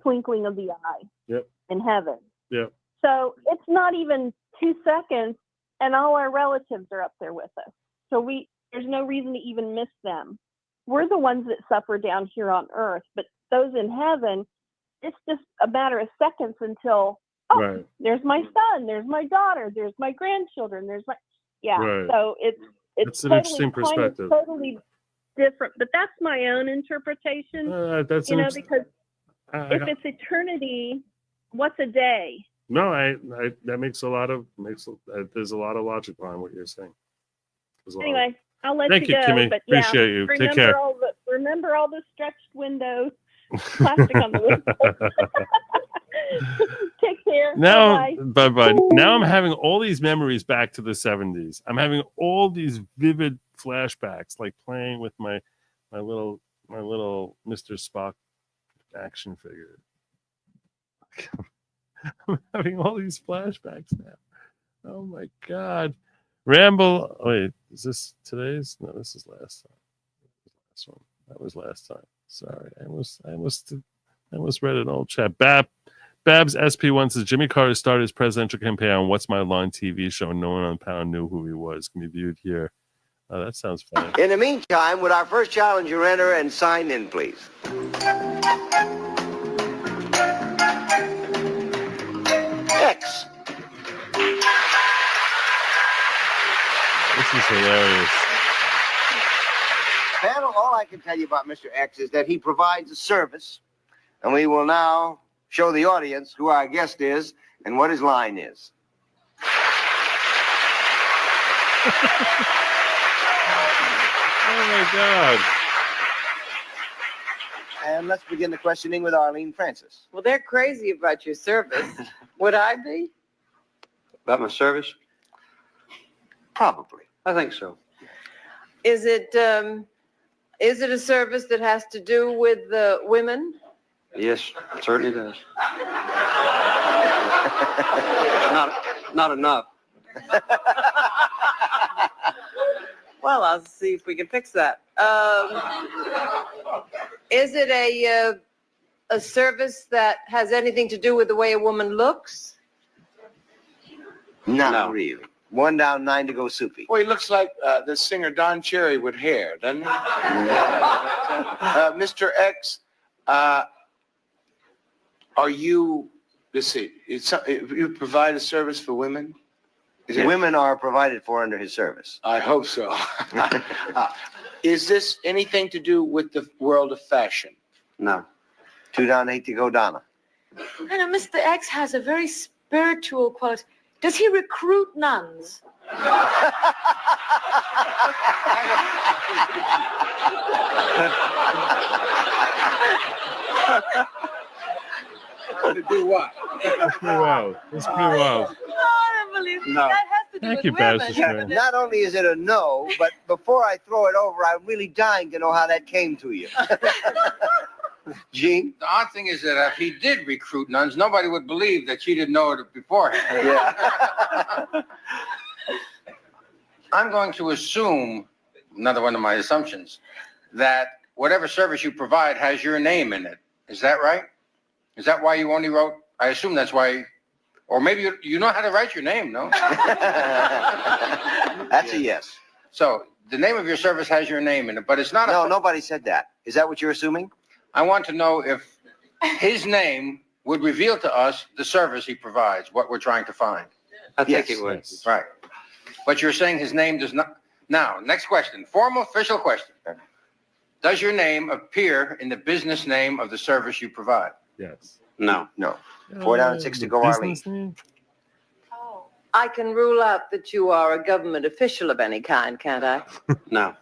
twinkling of the eye in heaven. So it's not even 2 seconds, and all our relatives are up there with us. So there's no reason to even miss them. We're the ones that suffer down here on earth, but those in heaven, it's just a matter of seconds until, there's my son, there's my daughter, there's my grandchildren, there's my, so it's an totally, interesting perspective. Totally different, but that's my own interpretation, because if it's eternity, what's a day? No, that makes there's a lot of logic behind what you're saying. Anyway, I'll let Thank you you, go. Kimmy. But Appreciate you. Take care. Remember all the stretched windows, plastic on the windows. Take care. Now, Bye-bye. Now I'm having all these memories back to the 70s. I'm having all these vivid flashbacks, like playing with my little Mr. Spock action figure. I'm having all these flashbacks now. Oh my God. Ramble. Oh, wait, is this today's? No, this is last time. last one. That was last time. Sorry, I almost read an old chat. Babs SP1 says Jimmy Carter started his presidential campaign on What's My Line TV show. No one on the panel knew who he was. Can be viewed here. Oh, that sounds fun. In the meantime, would our first challenger enter and sign in, please? X. This is hilarious. Panel, all I can tell you about Mr. X is that he provides a service, and we will now show the audience who our guest is and what his line is. Oh my God. And let's begin the questioning with Arlene Francis. Well, they're crazy about your service. Would I be? About my service? Probably. I think so. Is it a service that has to do with the women? Yes, it certainly does. Not enough. Well, I'll see if we can fix that. Is it a service that has anything to do with the way a woman looks? Not really. 1 down, 9 to go, Soupy. Well, he looks like the singer Don Cherry with hair, doesn't he? Mr. X, are you, let's see, you provide a service for women? Women are provided for under his service. I hope so. Is this anything to do with the world of fashion? No. 2 down, 8 to go, Donna. I know Mr. X has a very spiritual quality. Does he recruit nuns? To do what? That's pretty wild. That's pretty wild. I don't believe No. that has to do Thank with you, women. Pastor. Not only is it a no, but before I throw it over, I'm really dying to know how that came to you. Gene? The odd thing is that if he did recruit nuns, nobody would believe that she didn't know it beforehand. Yeah. I'm going to assume, another one of my assumptions, that whatever service you provide has your name in it. Is that right? Is that why you only wrote? I assume that's why, or maybe you know how to write your name, no? That's a yes. So the name of your service has your name in it, but it's not. No, nobody said that. Is that what you're assuming? I want to know if his name would reveal to us the service he provides, what we're trying to find. I think it would. Right. But you're saying his name does not. Now, next question, formal official question. Does your name appear in the business name of the service you provide? Yes. No. 4 down and 6 to go, Arlene. I can rule out that you are a government official of any kind, can't I? No.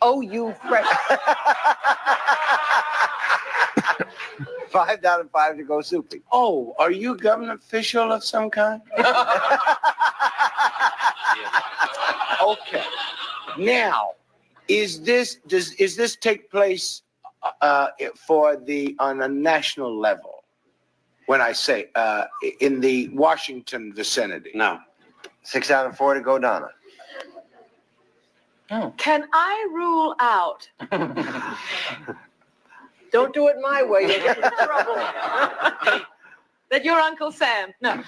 Oh, you fresh. 5 down and 5 to go, Soupy. Oh, are you a government official of some kind? Okay. Now, is this take place on a national level? When I say in the Washington vicinity? No. 6 down and 4 to go, Donna. Can I rule out? Don't do it my way, you'll get in trouble. That you're Uncle Sam? No.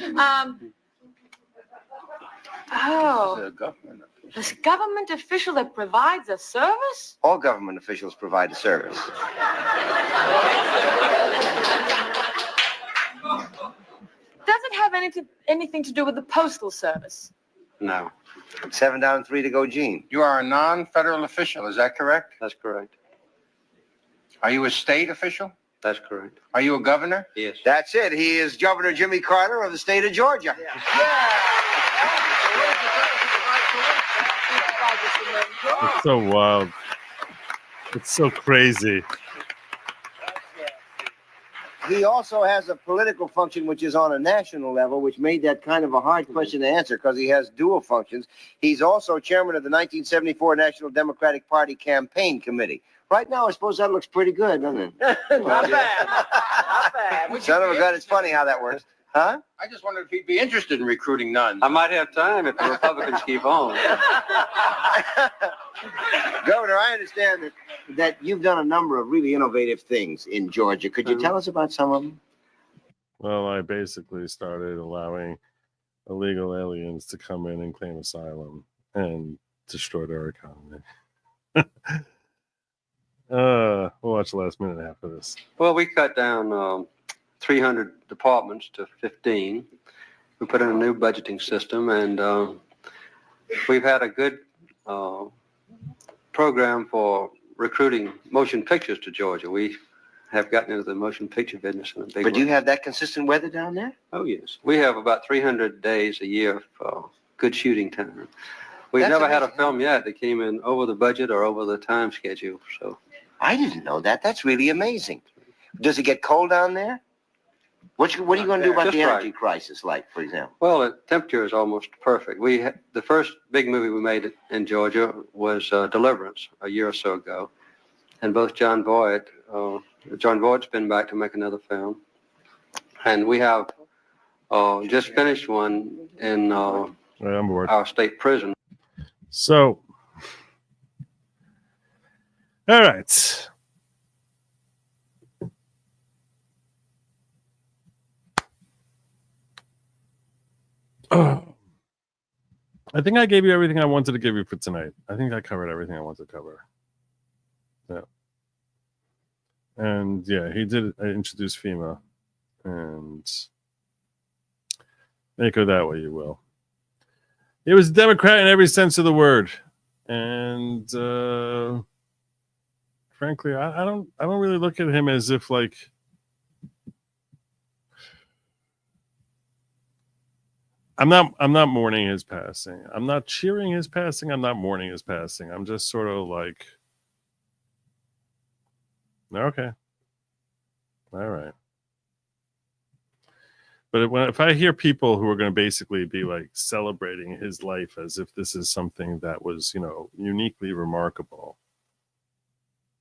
Oh, this government official that provides a service? All government officials provide a service. Does it have anything to do with the postal service? No. 7 down and 3 to go, Gene. You are a non-federal official, is that correct? That's correct. Are you a state official? That's correct. Are you a governor? Yes. That's it. He is Governor Jimmy Carter of the state of Georgia. It's so wild. It's so crazy. He also has a political function which is on a national level, which made that kind of a hard question to answer because he has dual functions. He's also chairman of the 1974 National Democratic Party Campaign Committee. Right now, I suppose that looks pretty good, doesn't it? Not bad. Not bad. Son of a gun, it's funny how that works. Huh? I just wondered if he'd be interested in recruiting nuns. I might have time if the Republicans keep on. Governor, I understand that you've done a number of really innovative things in Georgia. Could you tell us about some of them? Well, I basically started allowing illegal aliens to come in and claim asylum and destroyed our economy. We'll watch the last minute and a half of this. Well, we cut down 300 departments to 15. We put in a new budgeting system, and we've had a good program for recruiting motion pictures to Georgia. We have gotten into the motion picture business in a big But do you way. have that consistent weather down there? Oh, yes. We have about 300 days a year of good shooting time. We've That's never had a amazing. film yet that came in over the budget or over the time schedule. So I didn't know that. That's really amazing. Does it get cold down there? What are you going to do about Just the energy right. crisis, like, for example? Well, the temperature is almost perfect. The first big movie we made in Georgia was Deliverance a year or so ago, and both John Voight's been back to make another film, and we have just finished one in I'm bored. our state prison. So, all right. I think I gave you everything I wanted to give you for tonight. I think I covered everything I wanted to cover. Yeah. And yeah, he did introduce FEMA, and make of that what you will. He was a Democrat in every sense of the word, and frankly, I don't really look at him as if like I'm not mourning his passing. I'm not cheering his passing. I'm not mourning his passing. I'm just sort of like, okay, all right. But if I hear people who are going to basically be like celebrating his life as if this is something that was, uniquely remarkable,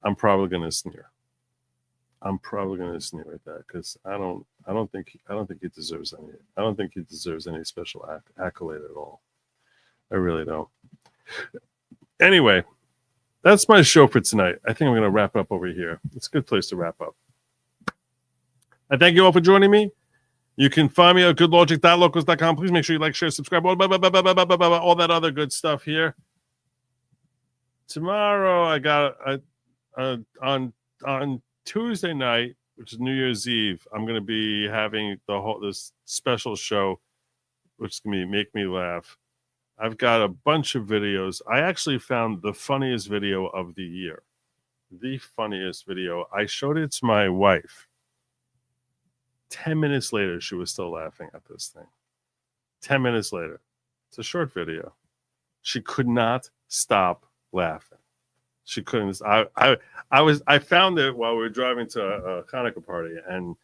I'm probably going to sneer. I'm probably going to sneer at that because I don't think he deserves any. I don't think he deserves any special accolade at all. I really don't. Anyway, that's my show for tonight. I think I'm going to wrap up over here. It's a good place to wrap up. I thank you all for joining me. You can find me at goodlogic.locals.com. Please make sure you like, share, subscribe, all that other good stuff here. Tomorrow, I got on Tuesday night, which is New Year's Eve, I'm going to be having this special show, which is going to be Make Me Laugh. I've got a bunch of videos. I actually found the funniest video of the year. The funniest video. I showed it to my wife. 10 minutes later, she was still laughing at this thing. 10 minutes later. It's a short video. She could not stop laughing. She couldn't. I found it while we were driving to a Hanukkah party, and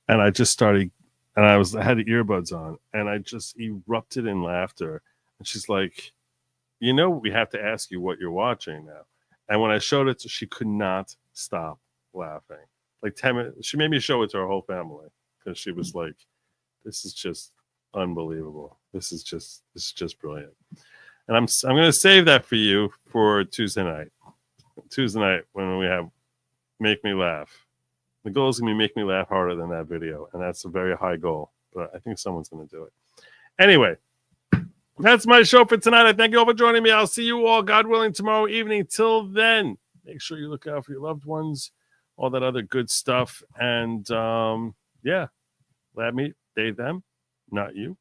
I just started, and I had the earbuds on, and I just erupted in laughter. And she's like, we have to ask you what you're watching now. And when I showed it, she could not stop laughing. Like 10 minutes, she made me show it to her whole family because she was like, "This is just unbelievable. This is just brilliant." And I'm going to save that for you for Tuesday night. Tuesday night when we have Make Me Laugh. The goal is going to be Make Me Laugh harder than that video, and that's a very high goal, but I think someone's going to do it. Anyway, that's my show for tonight. I thank you all for joining me. I'll see you all, God willing, tomorrow evening. Till then, make sure you look out for your loved ones, all that other good stuff, and lab meat, they, them, not you.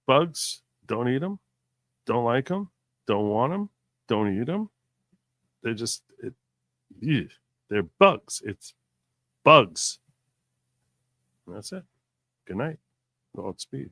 Bugs, don't eat them, don't like them, don't want them, don't eat them. They're just, they're bugs. It's bugs. And that's it. Good night. Godspeed.